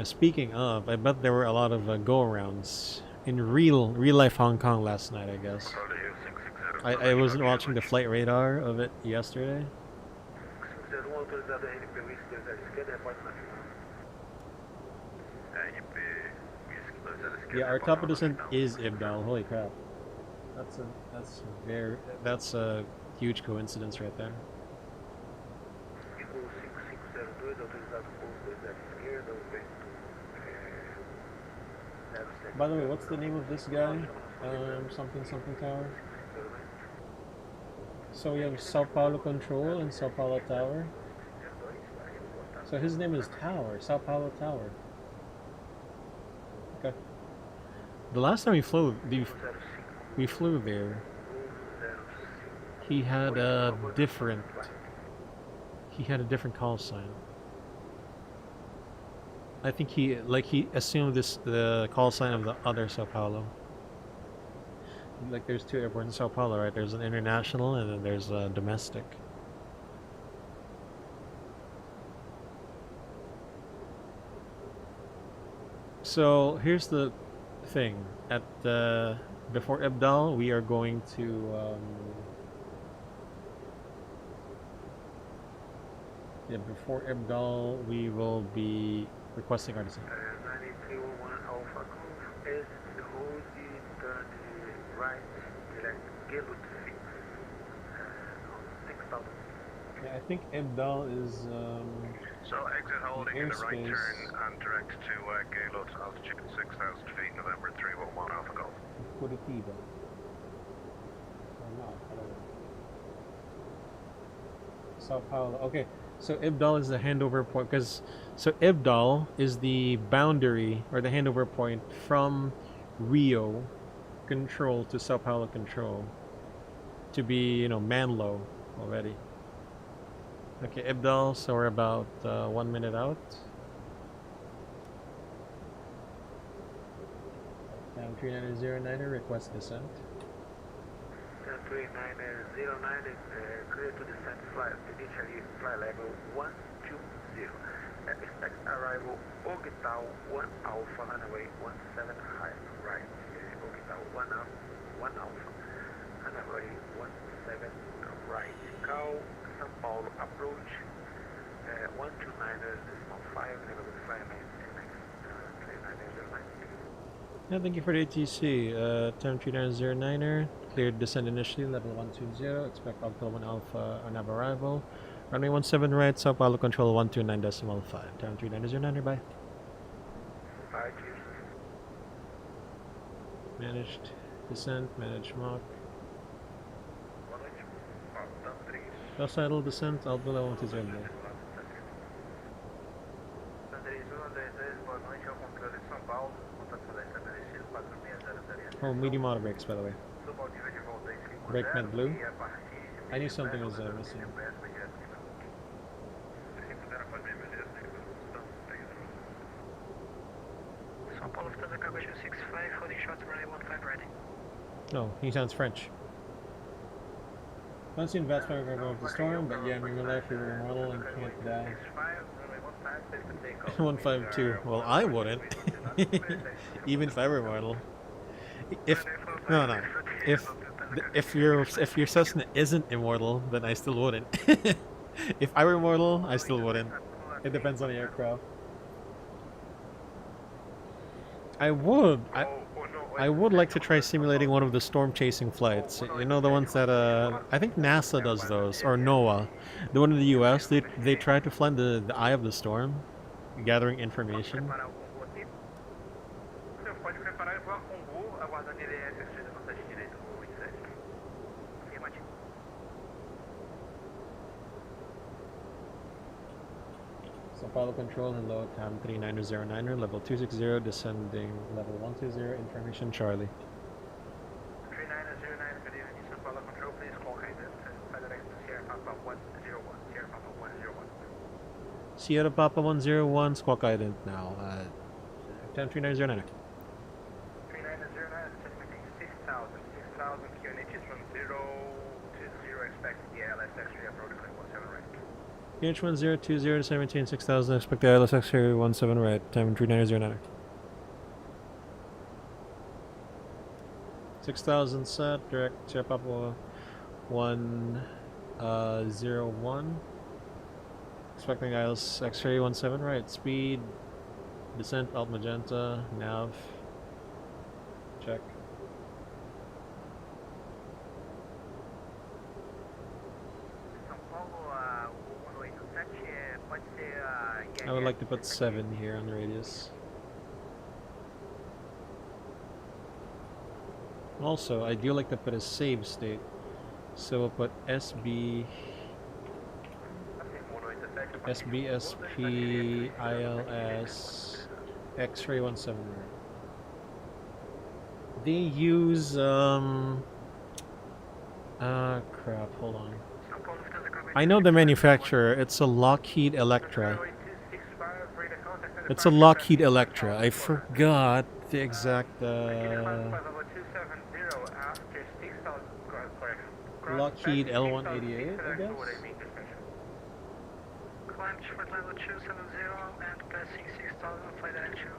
Speaker 1: Speaking of, I bet there were a lot of go-arounds in real life Hong Kong last night, I guess. I wasn't watching the flight radar of it yesterday. Yeah, our top of descent is Ibdal. Holy crap. That's a huge coincidence right there. By the way, what's the name of this guy? Something Tower. So we have Sao Paulo Control and Sao Paulo Tower. So his name is Tower, Sao Paulo Tower. Okay. The last time we flew there, he had a different call sign. I think he assumed the call sign of the other Sao Paulo. Like, there's two airports in Sao Paulo, right? There's an international and then there's a domestic. So here's the thing: before Ibdal, we are going to before Ibdal, we will be requesting our descent.
Speaker 2: 9311 Alpha Group is turn right, direct, Gaylord 6,000.
Speaker 1: Yeah, I think Ibdal is
Speaker 3: so exit holding in the right
Speaker 1: airspace.
Speaker 3: turn and direct to Gaylord, altitude 6,000 feet, November 311 Alpha Golf.
Speaker 1: Curitiba. Or not, I don't know. Sao Paulo. Okay, so Ibdal is the handover point, so Ibdal is the boundary or the handover point from Rio control to Sao Paulo control to be, man low already. Okay, Ibdal, so we're about 1 minute out. 3909er, request descent.
Speaker 2: 3909 is clear to descent flight, initially flight level 120. Expect arrival Orbital 1 Alpha, runway 17 high, right. Orbital 1 Alpha, runway 17 right. Call São Paulo approach 129er, decimal 5, neighborhood flight line, 3909.
Speaker 1: Yeah, thank you for the ATC. 103909er, cleared descent initially, level 120, expect Octal 1 Alpha on arrival. Runway 17 right, Sao Paulo control 129.5. 103909er, bye. Managed descent, managed Mach.
Speaker 2: Boa noite. Tanto 3.
Speaker 1: Docile descent, Alpha 120.
Speaker 2: Sandrez 122, boa noite, ao controle de São Paulo. Contato foi estabelecido 46003.
Speaker 1: Oh, medium auto brakes, by the way.
Speaker 2: Suba ao nível de volta em 50
Speaker 1: Brake mat blue.
Speaker 2: e a partir de
Speaker 1: I knew something was missing.
Speaker 2: 50 após minha beleza, São Paulo, Lufthansa Cargo 265, holding short runway 15 ready.
Speaker 1: Oh, he sounds French. Don't see VATSIM of the storm, but yeah, in real life we were model and can't die. 152. Well, I wouldn't. Even if I were mortal. If no, if your Cessna isn't immortal, then I still wouldn't. If I were mortal, I still wouldn't. It depends on the aircraft. I would like to try simulating one of the storm chasing flights. You know, the ones that I think NASA does those, or NOAA. The one in the US, they try to fly the eye of the storm, gathering information.
Speaker 2: Pode preparar e voar com o Gol, aguardando ele exercer a vantagem direita no 27. Afirmativo.
Speaker 1: São Paulo control, hello, TAM 3909er, level 260, descending level 120, information Charlie.
Speaker 2: 3909, good evening, São Paulo control, please call guidance and flight direction Sierra Papa 101, Sierra Papa 101.
Speaker 1: Sierra Papa 101, squawk guidance now, TAM 3909er.
Speaker 2: 3909, estimating 6,000 QNHs from 0 to 0, expect the ALS X-ray approach 17 right.
Speaker 1: PH1020 17 6000, expect the ILS X-ray 17 right, time 3909. 6000 set, direct Sierra Papa 101. Expecting ILS X-ray 17 right, speed, descent, alt magenta, nav, check.
Speaker 2: São Paulo, o 187 pode ser
Speaker 1: I would like to put 7 here on the radius. Also, I do like to put a save state. So we'll put SBSP ILS X-ray 17. They use crap, hold on. I know the manufacturer, it's a Lockheed Electra. It's a Lockheed Electra. I forgot the exact Lockheed L188, I guess.
Speaker 2: Climb short level 270 and passing 6,000, flight direction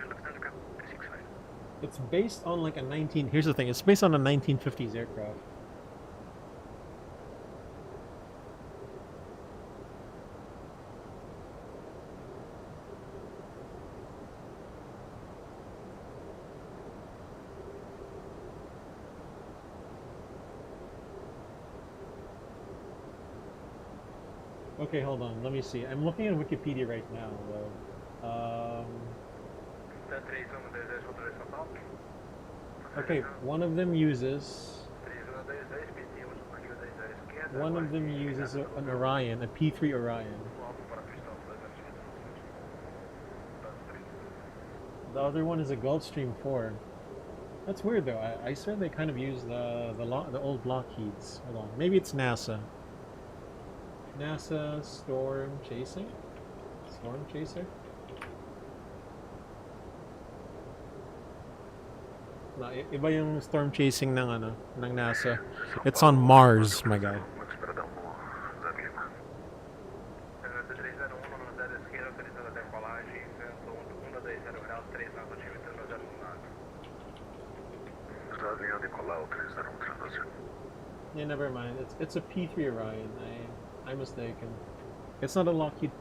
Speaker 2: Lufthansa Cargo 265.
Speaker 1: It's based on like a 19. Here's the thing. It's based on a 1950s aircraft. Okay, hold on. Let me see. I'm looking at Wikipedia right now, though. Okay, one of them uses an Orion, a P3 Orion. The other one is a Gulfstream 4. That's weird though. I swear they kind of use the old Lockheeds. Hold on, maybe it's NASA. NASA Storm Chaser? Storm Chaser? No, iba yung storm chasing ng ano, ng NASA. It's on Mars, my guy. Yeah, never mind. It's a P3 Orion. I'm mistaken. It's not a Lockheed.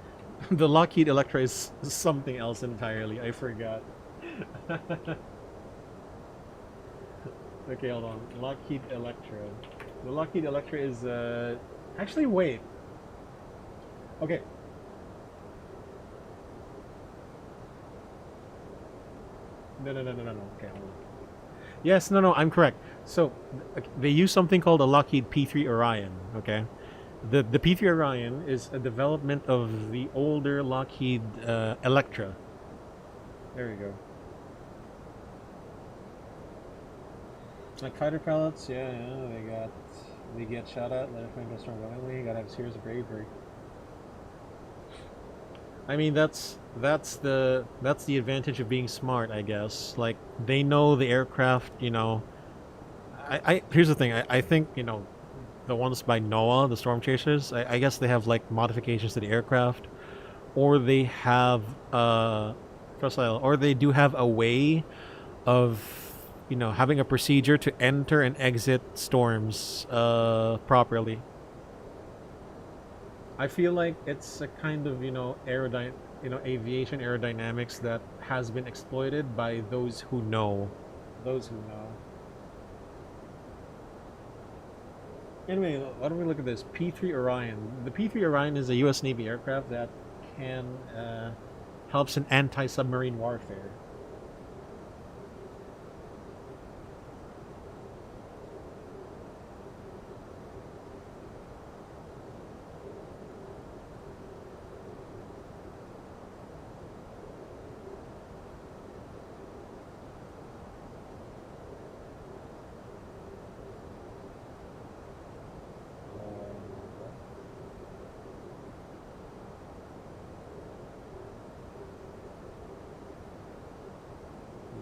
Speaker 1: The Lockheed Electra is something else entirely. I forgot. Okay, hold on. Lockheed Electra. The Lockheed Electra is actually wait. Okay. No. Okay, hold on. Yes, no, I'm correct. So they use something called a Lockheed P3 Orion. Okay, the P3 Orion is a development of the older Lockheed Electra. There you go. Like fighter pilots, yeah, they get shot at, let it flame go strong violently. Gotta have serious bravery. I mean, that's the advantage of being smart, I guess. Like they know the aircraft, you know. I here's the thing. I think the ones by NOAA, the Storm Chasers. I guess they have like modifications to the aircraft, or they have or they do have a way of having a procedure to enter and exit storms properly. I feel like it's a kind of aviation aerodynamics that has been exploited by those who know. Anyway, why don't we look at this P3 Orion? The P3 Orion is a U.S. Navy aircraft that can helps in anti-submarine warfare.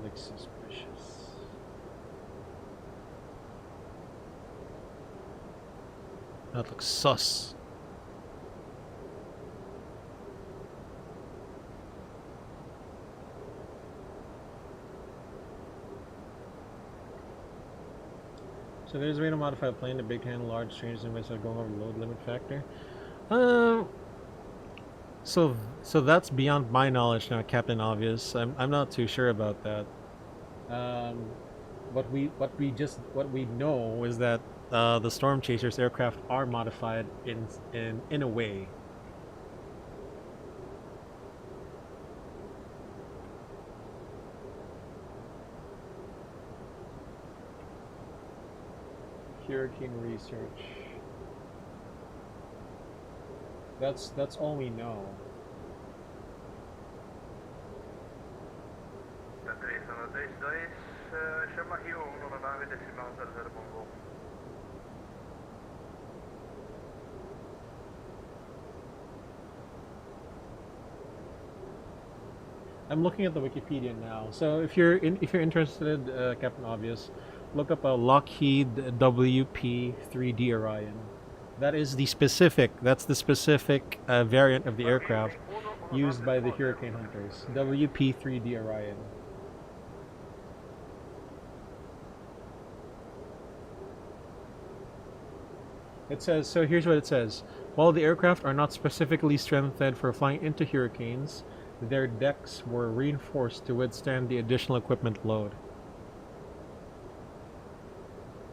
Speaker 1: Looks suspicious. That looks sus. So there's a way to modify a plane to big handle large changes in which are going over the load limit factor. So that's beyond my knowledge now, Captain Obvious. I'm not too sure about that. What we know is that the Storm Chasers aircraft are modified in a way. Hurricane research. That's all we know.
Speaker 2: Chama Rio-SP na nave decimal 00 Bongo.
Speaker 1: I'm looking at the Wikipedia now. So if you're interested, Captain Obvious, look up a Lockheed WP-3D Orion. That's the specific variant of the aircraft used by the Hurricane Hunters. WP-3D Orion. It says, so here's what it says. While the aircraft are not specifically strengthened for flying into hurricanes, their decks were reinforced to withstand the additional equipment load.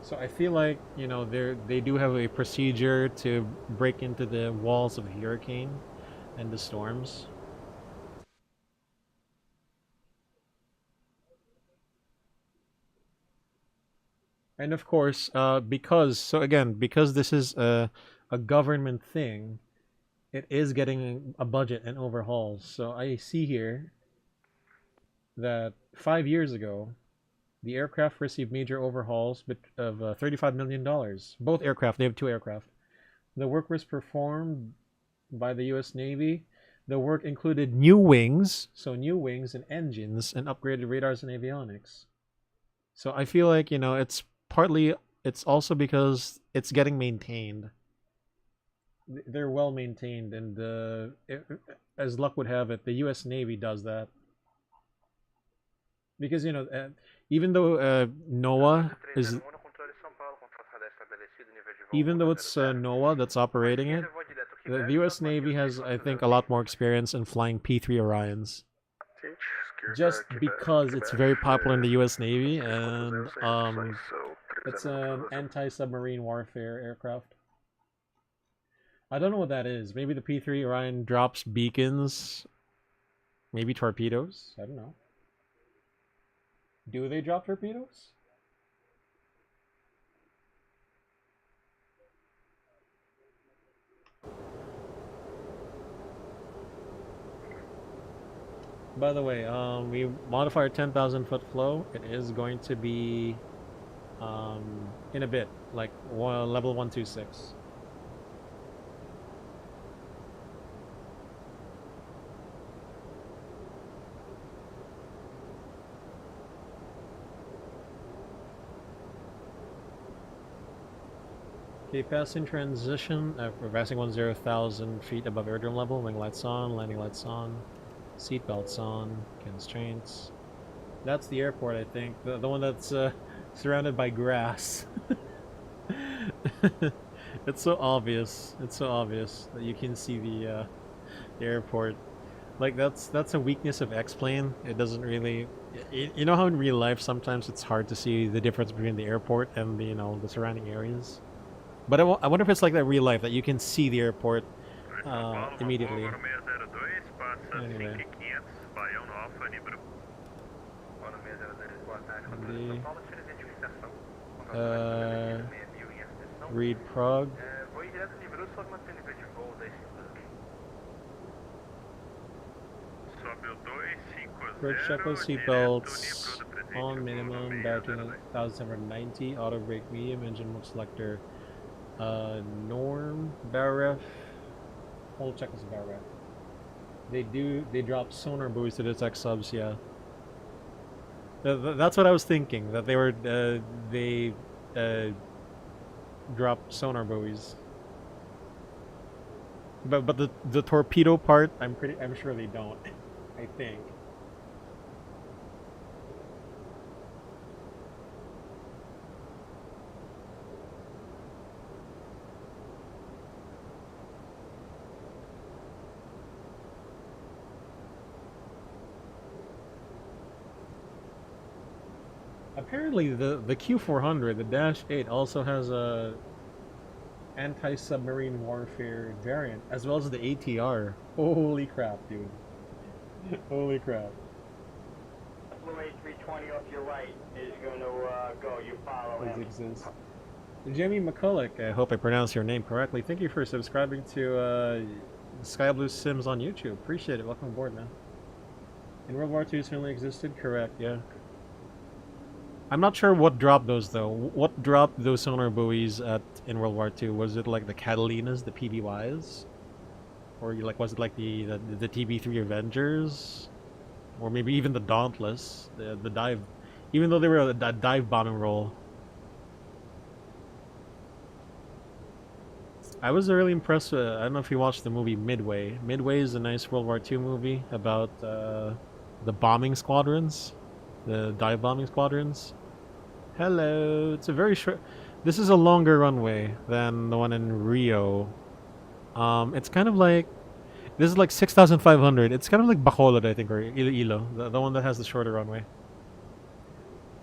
Speaker 1: So I feel like, they do have a procedure to break into the walls of a hurricane and the storms. And of course, because this is a government thing, it is getting a budget and overhauls. So I see here that 5 years ago, the aircraft received major overhauls of $35 million. Both aircraft, they have two aircraft. The work was performed by the U.S. Navy. The work included new wings and engines, and upgraded radars and avionics. So I feel like, it's also because it's getting maintained. They're well maintained, and as luck would have it, the U.S. Navy does that. Because, even though NOAA is... Even though it's NOAA that's operating it, the U.S. Navy has, I think, a lot more experience in flying P3 Orions. Just because it's very popular in the U.S. Navy, and It's an anti-submarine warfare aircraft. I don't know what that is. Maybe the P3 Orion drops beacons. Maybe torpedoes. I don't know. Do they drop torpedoes? By the way, we modify our 10,000 foot flow. It is going to be in a bit, like level 126. Okay, passing transition, passing 10,000 feet above airdrome level, wing lights on, landing lights on, seat belts on, constraints. That's the airport, I think. The one that's surrounded by grass. It's so obvious. It's so obvious that you can see the airport. Like that's a weakness of X-Plane. It doesn't really. You know how in real life sometimes it's hard to see the difference between the airport and the the surrounding areas. But I wonder if it's like that in real life, that you can see the airport immediately. Anyway. Read Prague. First check those seatbelts on minimum, battery 1790, auto brake medium, engine mode selector norm, barrel ref, hold check this barrel ref. They drop sonar buoys to detect subs, yeah. That's what I was thinking, that they drop sonar buoys. But the torpedo part, I'm sure they don't. I think. Apparently the Q400, the Dash 8, also has a anti-submarine warfare variant, as well as the ATR. Holy crap, dude. Holy crap.
Speaker 5: Blue A320 off your right is going to go. You follow him.
Speaker 1: Exist. Jimmy McCulloch, I hope I pronounced your name correctly. Thank you for subscribing to Sky Blue Sims on YouTube. Appreciate it. Welcome aboard, man. In World War II certainly existed? Correct, yeah. I'm not sure what dropped those though. What dropped those sonar buoys in World War II? Was it like the Catalinas, the PBYs? Or was it like the TB3 Avengers? Or maybe even the Dauntless, the dive, even though they were a dive bombing role. I was really impressed with, I don't know if you watched the movie Midway. Midway is a nice World War II movie about the bombing squadrons, the dive bombing squadrons. Hello, it's a very short, this is a longer runway than the one in Rio. It's kind of like, this is like 6,500. It's kind of like Bacolod, I think, or Iloilo, the one that has the shorter runway.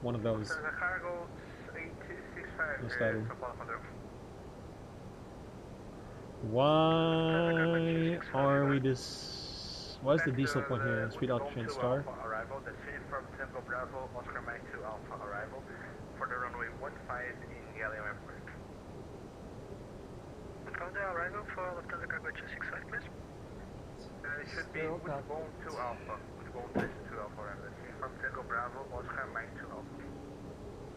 Speaker 1: One of those. Why are we this? Why is the diesel point here? Speed altitude star.
Speaker 2: Arrival, descending from Tango Bravo, Oscar Mike 2 Alpha arrival for the runway 15 in Galileo Airport. Confirm the arrival for Lufthansa Cargo 265, please. It should be Wishbone 2 Alpha. Wishbone 2 Alpha arrival. Descending from Tango Bravo, Oscar Mike 2 Alpha.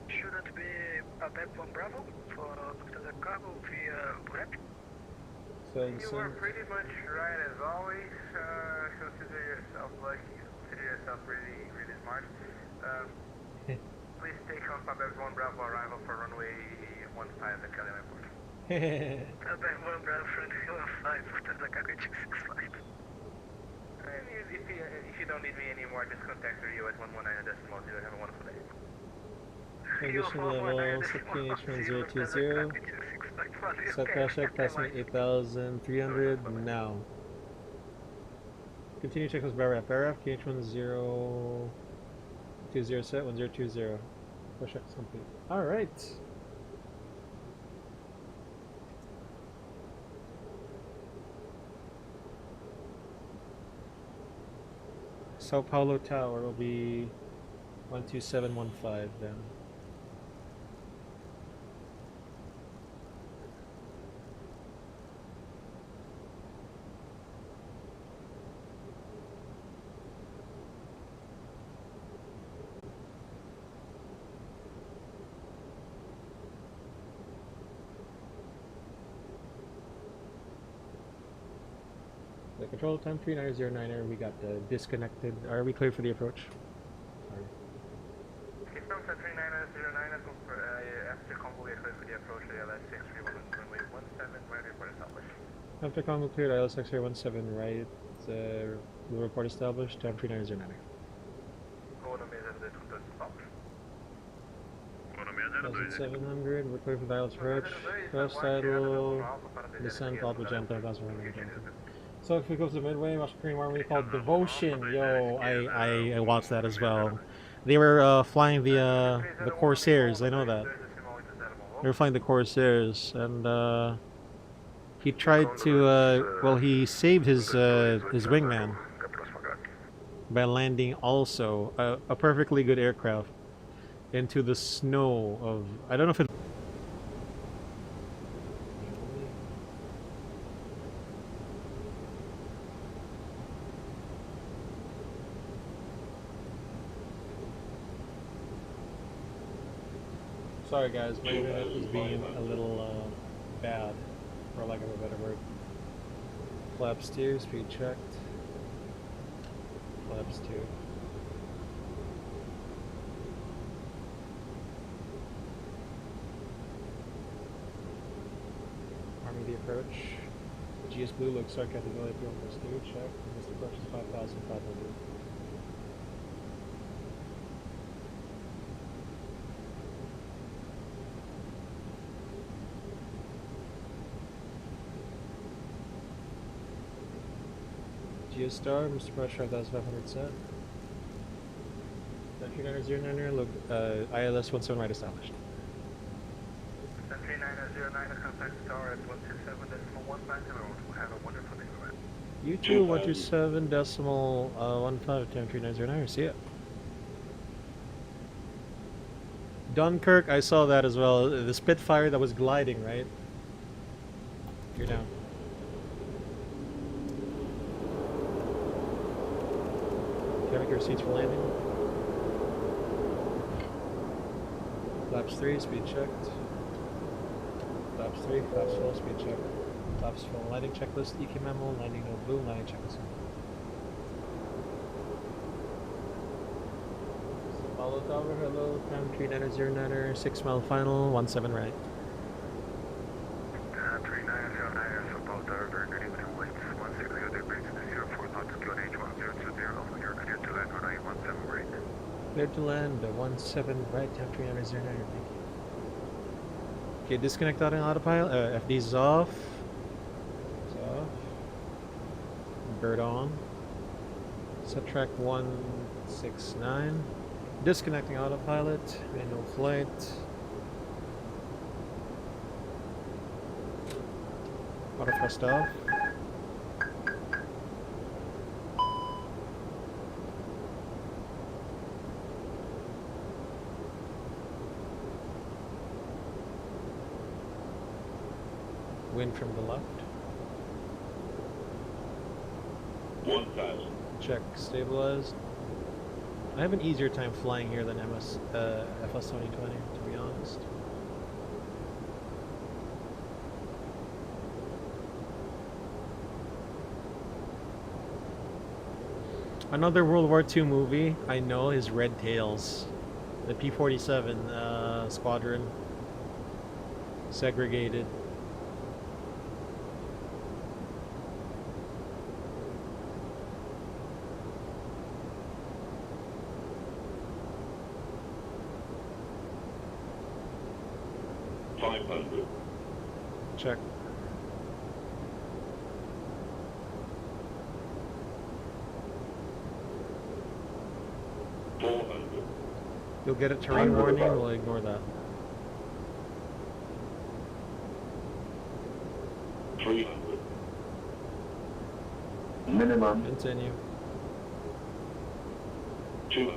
Speaker 2: Shouldn't be a back 1 Bravo for Lufthansa Cargo via Burek. You were pretty much right as always. Consider yourself lucky. Consider yourself really, really smart. Please take on Quebec 1 Bravo arrival for runway 15 at Calais Airport. Quebec 1 Bravo for runway 15 for the Cargo 265. If you don't need me anymore, just contact Rio at 119 decimal 0. Have a wonderful day.
Speaker 1: Transition level, CPH1020. Set crash check, passing 8,300 now. Continue checklist BRF. BRF, KH1020 set, 1020. Push check complete. Alright. Sao Paulo Tower will be 12715 then. The control time 3909er, we got disconnected. Are we clear for the approach? Sorry.
Speaker 2: Eastbound 3909, after convoy clear for the approach, ALS 631 runway 17, ready for establish.
Speaker 1: After convo cleared, ILS X-ray 17 right, we'll report established, time 3909er.
Speaker 2: Go to mesa de tudo stop.
Speaker 1: 1700, we're clear for the ILS approach. First idle, descent, Alpha Jam 5100. So if we go to the midway, watch a Korean Army called Devotion. Yo, I watched that as well. They were flying the Corsairs, I know that. They were flying the Corsairs, and he tried to, well, he saved his wingman by landing also a perfectly good aircraft into the snow of, I don't know if it. Sorry guys, my internet is being a little bad, for lack of a better word. Flaps 2, speed checked. Flaps 2. Army the approach. GS Blue looks sarcastic delay 3 check. Mr. Approach is 5,500. Geostar, Mr. Pressure 5500 set. 3909er, look, ILS 17 right established.
Speaker 2: 3909, contact tower at 127.15, and have a wonderful day.
Speaker 1: You too, 127.15, 3909er, see ya. Dunkirk, I saw that as well. The Spitfire that was gliding, right? You're down. Check your seats for landing. Flaps 3, speed checked. Flaps 3, flaps full, speed checked. Flaps full, landing checklist, EQ memo, landing no blue, landing checklist. São Paulo Tower, hello, time 3909er, 6 mile final, 17 right.
Speaker 2: 3909, São Paulo Tower, very good evening, winds 160 degrees, 04 knots, QNH 1020, you're clear to land, runway 17 right.
Speaker 1: Clear to land, 17 right, time 3909er, thank you. Okay, disconnect autopilot, FDs is off. It's off. Bird on. Set track 169. Disconnecting autopilot, manual flight. Auto thrust off. Wind from the left.
Speaker 6: 1000.
Speaker 1: Check stabilized. I have an easier time flying here than FS 2020, to be honest. Another World War II movie I know is Red Tails. The P-47 squadron. Segregated. Check. You'll get a terrain warning, we'll ignore that.
Speaker 6: 300. Minimum.
Speaker 1: Continue.
Speaker 6: 200.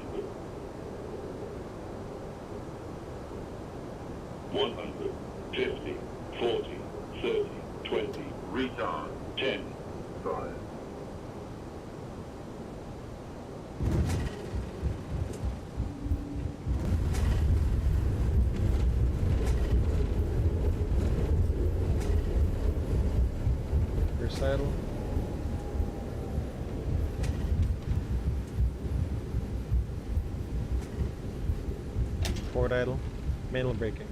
Speaker 6: 100, 50, 40, 30, 20, retard, 10, 5.
Speaker 1: Saddle. Forward idle. Manual braking.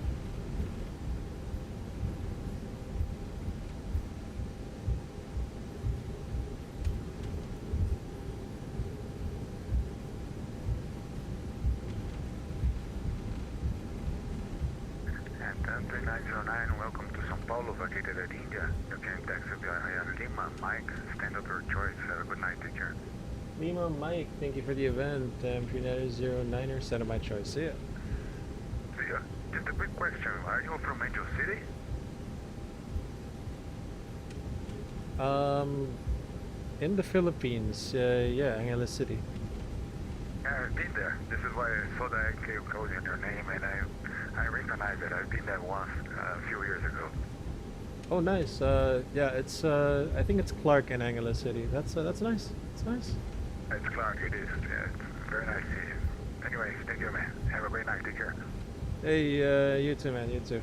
Speaker 2: And 3909, welcome to São Paulo, vacated at India. You can taxi via Lima, Mike, stand up your choice. Have a good night, take care.
Speaker 1: Lima Mike, thank you for the event. F09er, set of my choice. See ya.
Speaker 2: See ya. Just a quick question. Are you from Angel City?
Speaker 1: In the Philippines, yeah, Angeles City.
Speaker 2: Yeah, I've been there. This is why I saw the AK code in your name, and I recognize it. I've been there once a few years ago.
Speaker 1: Oh, nice. Yeah, it's I think it's Clark in Angeles City. That's nice. It's nice.
Speaker 2: It's Clark, it is. Yeah, it's very nice to see you. Anyway, thank you, man. Have a great night. Take care.
Speaker 1: Hey, you too, man. You too.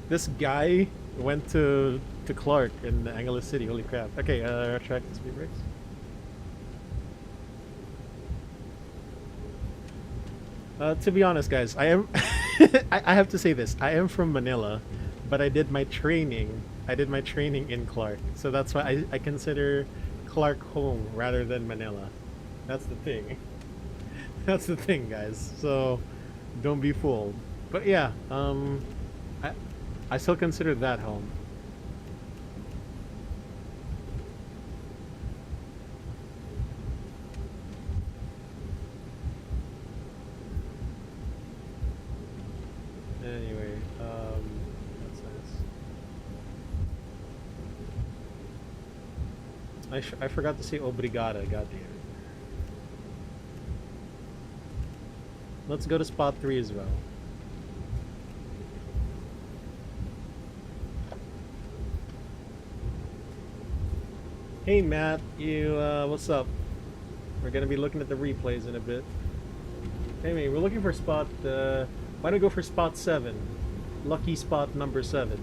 Speaker 1: This guy went to Clark in Angeles City. Holy crap. Okay, track the speed brakes. To be honest, guys, I am. I have to say this. I am from Manila, but I did my training. In Clark, so that's why I consider Clark home rather than Manila. That's the thing. That's the thing, guys. So don't be fooled. But yeah, I still consider that home. Anyway, that's nice. I forgot to say obrigada, goddamn. Let's go to spot 3 as well. Hey Matt, what's up? We're gonna be looking at the replays in a bit. Anyway, we're looking for spot, why don't we go for spot 7? Lucky spot number 7.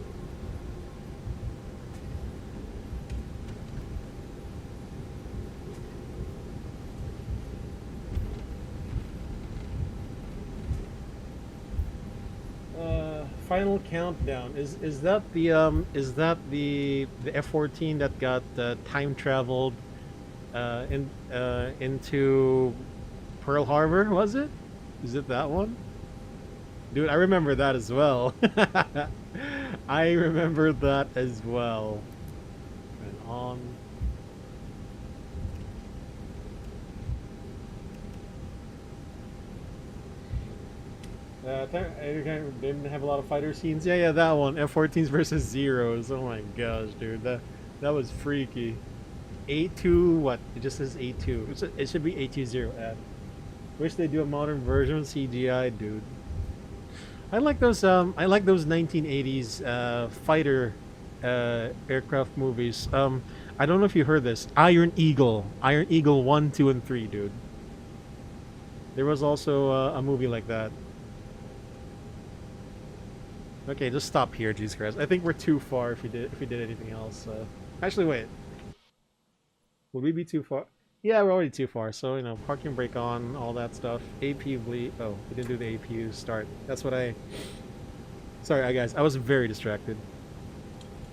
Speaker 1: Final countdown. Is that the F-14 that got time traveled into Pearl Harbor? Was it? Is it that one? Dude, I remember that as well. I remember that as well. And on. I didn't have a lot of fighter scenes. Yeah, that one. F-14s versus Zeros. Oh my gosh, dude, that was freaky. A2, what? It just says A2. It should be A20F. Wish they do a modern version of CGI, dude. I like those 1980s fighter aircraft movies. I don't know if you heard this. Iron Eagle 1, 2, and 3, dude. There was also a movie like that. Okay, just stop here, Jesus Christ. I think we're too far if we did anything else. Actually, wait. Would we be too far? Yeah, we're already too far. So, you know, parking brake on, all that stuff. APU bleed. Oh, we didn't do the APU start. That's what I... Sorry, guys. I was very distracted.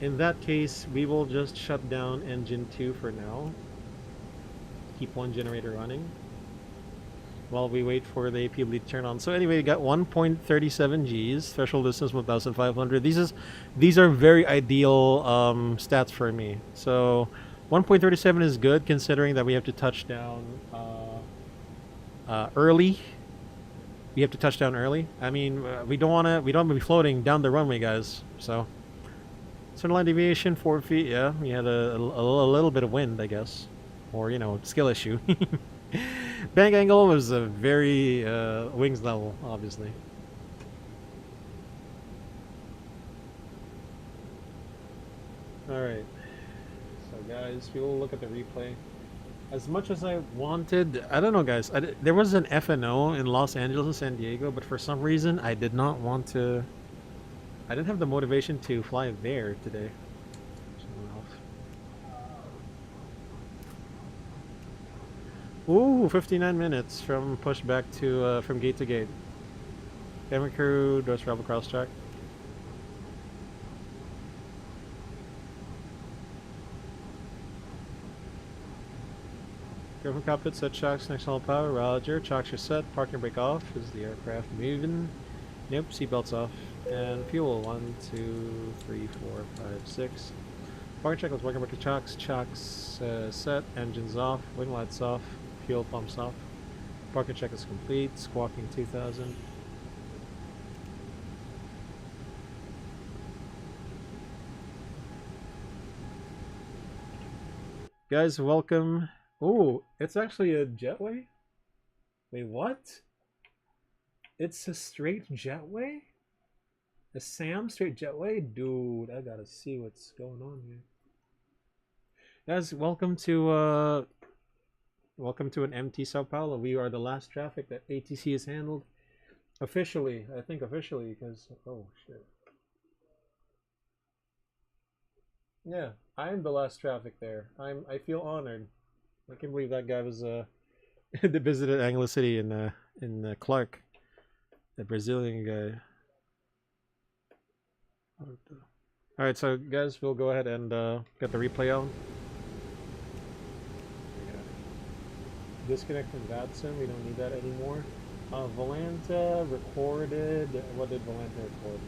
Speaker 1: In that case, we will just shut down engine 2 for now. Keep one generator running while we wait for the APU bleed to turn on. So anyway, we got 1.37 Gs, threshold distance 1,500. These are very ideal stats for me. So 1.37 is good considering that we have to touch down early. We have to touch down early. I mean, we don't want to be floating down the runway, guys. So Centerline deviation 4 feet. Yeah, we had a little bit of wind, I guess, or you know, skill issue. Bank angle was a very wings level, obviously. All right. So guys, we will look at the replay. As much as I wanted, I don't know, guys. There was an FNO in Los Angeles and San Diego, but for some reason, I did not want to. I didn't have the motivation to fly there today. Ooh, 59 minutes from pushback to from gate to gate. Camera crew does travel cross track. Careful cockpit, set chocks, next all power, roger. Chocks are set, parking brake off. Is the aircraft moving? Nope, seatbelts off. And fuel, 1, 2, 3, 4, 5, 6. Parking check, let's work brake chocks. Chocks set, engines off, wing lights off, fuel pumps off. Parking check is complete, squawking 2000. Guys, welcome. Oh, it's actually a jetway? Wait, what? It's a straight jetway? A SAM straight jetway? Dude, I gotta see what's going on here. Guys, welcome to an empty Sao Paulo. We are the last traffic that ATC has handled. Officially, I think officially, because oh shit. Yeah, I am the last traffic there. I feel honored. I can't believe that guy was that visited Anglo City in Clark, the Brazilian guy. All right, so guys, we'll go ahead and get the replay on. Disconnect from VATSIM. We don't need that anymore. Volanta recorded. What did Volanta record?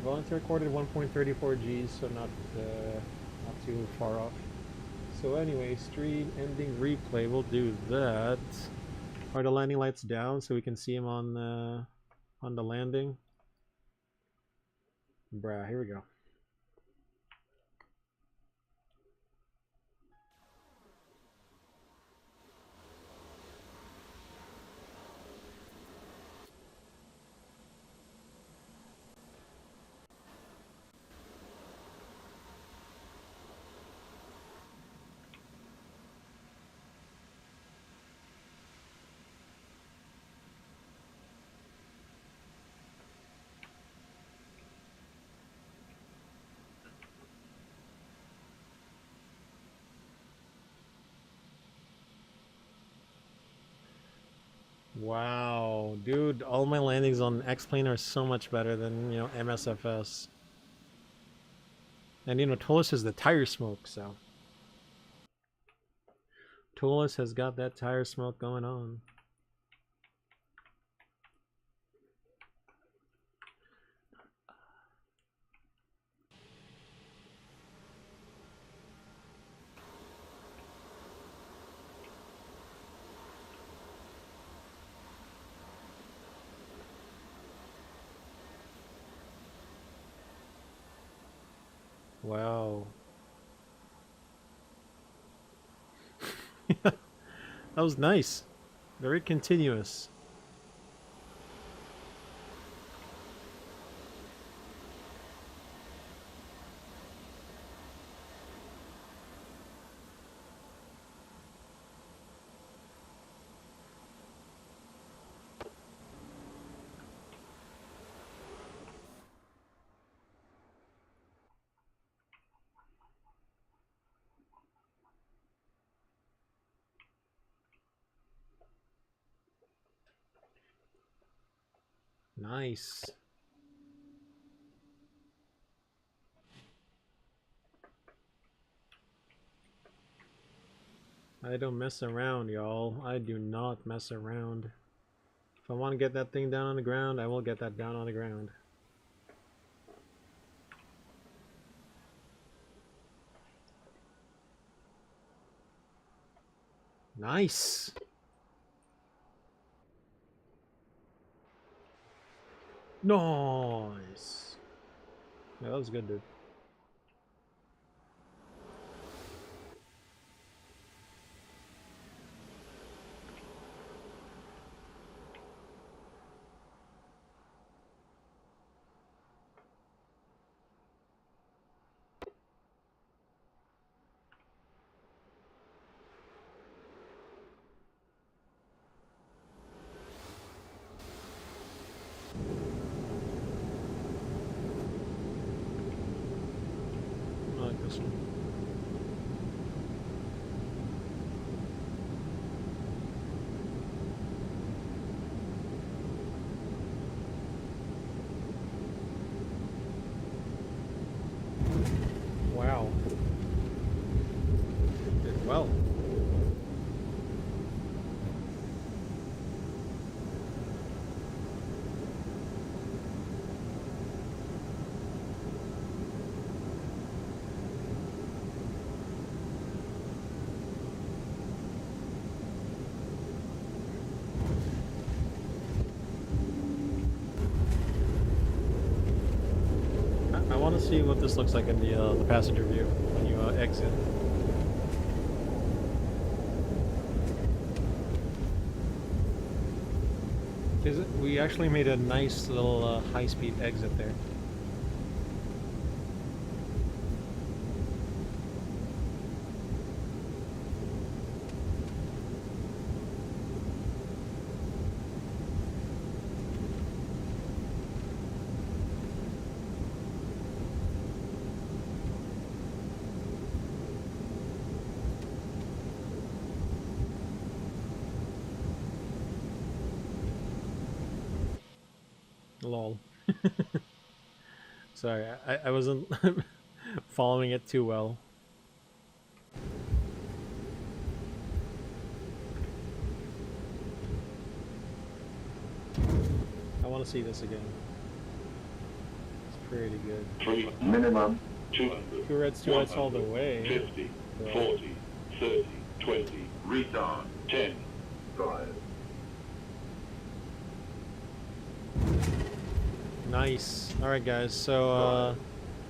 Speaker 1: Volanta recorded 1.34 Gs, so not too far off. So anyway, stream ending replay. We'll do that. Are the landing lights down so we can see him on the landing? Bruh, here we go. Wow, dude, all my landings on X-Plane are so much better than, you know, MSFS. And, you know, ToLiSs is the tire smoke, so. ToLiSs has got that tire smoke going on. Wow. That was nice. Very continuous. Nice. I don't mess around, y'all. I do not mess around. If I want to get that thing down on the ground, I will get that down on the ground. Nice. Nice. Yeah, that was good, dude. I like this one. Wow. Did well. I want to see what this looks like in the passenger view when you exit. We actually made a nice little high-speed exit there. Lol. Sorry, I wasn't following it too well. I want to see this again. It's pretty good.
Speaker 6: 3
Speaker 3: Minimum.
Speaker 6: 200.
Speaker 1: 2 reds, 2 whites all the way.
Speaker 6: 50, 40, 30, 20, retard, 10, 5.
Speaker 1: Nice. Alright guys, so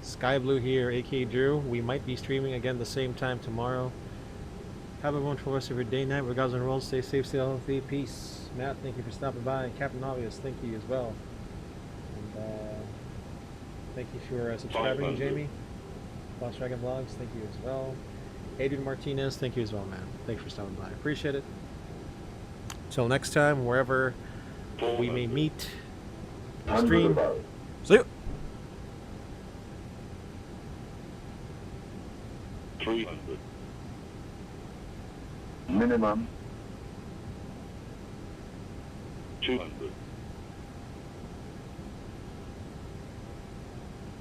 Speaker 1: Sky Blue here, aka Drew. We might be streaming again the same time tomorrow. Have a wonderful rest of your day, night, regardless of the world. Stay safe, stay healthy, peace. Matt, thank you for stopping by. Captain Obvious, thank you as well. And thank you for subscribing,
Speaker 6: 500.
Speaker 1: Jamie. Lost Dragon Vlogs, thank you as well. Adrian Martinez, thank you as well, man. Thanks for stopping by. Appreciate it. Till next time, wherever we may
Speaker 6: 400.
Speaker 1: meet. Stream. See you.
Speaker 6: 300.
Speaker 3: Minimum.
Speaker 6: 200.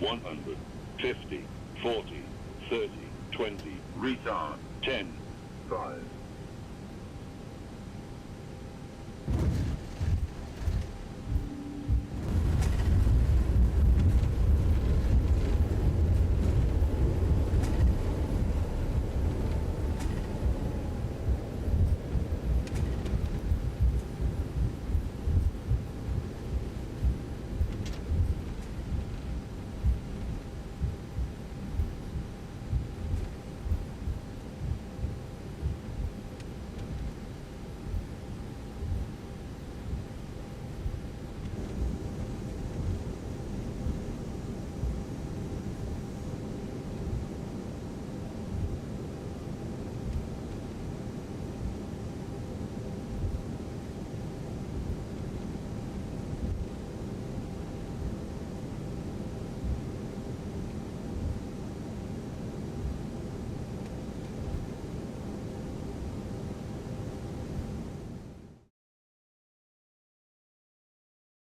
Speaker 6: 100. 50, 40, 30, 20, retard, 10, 5.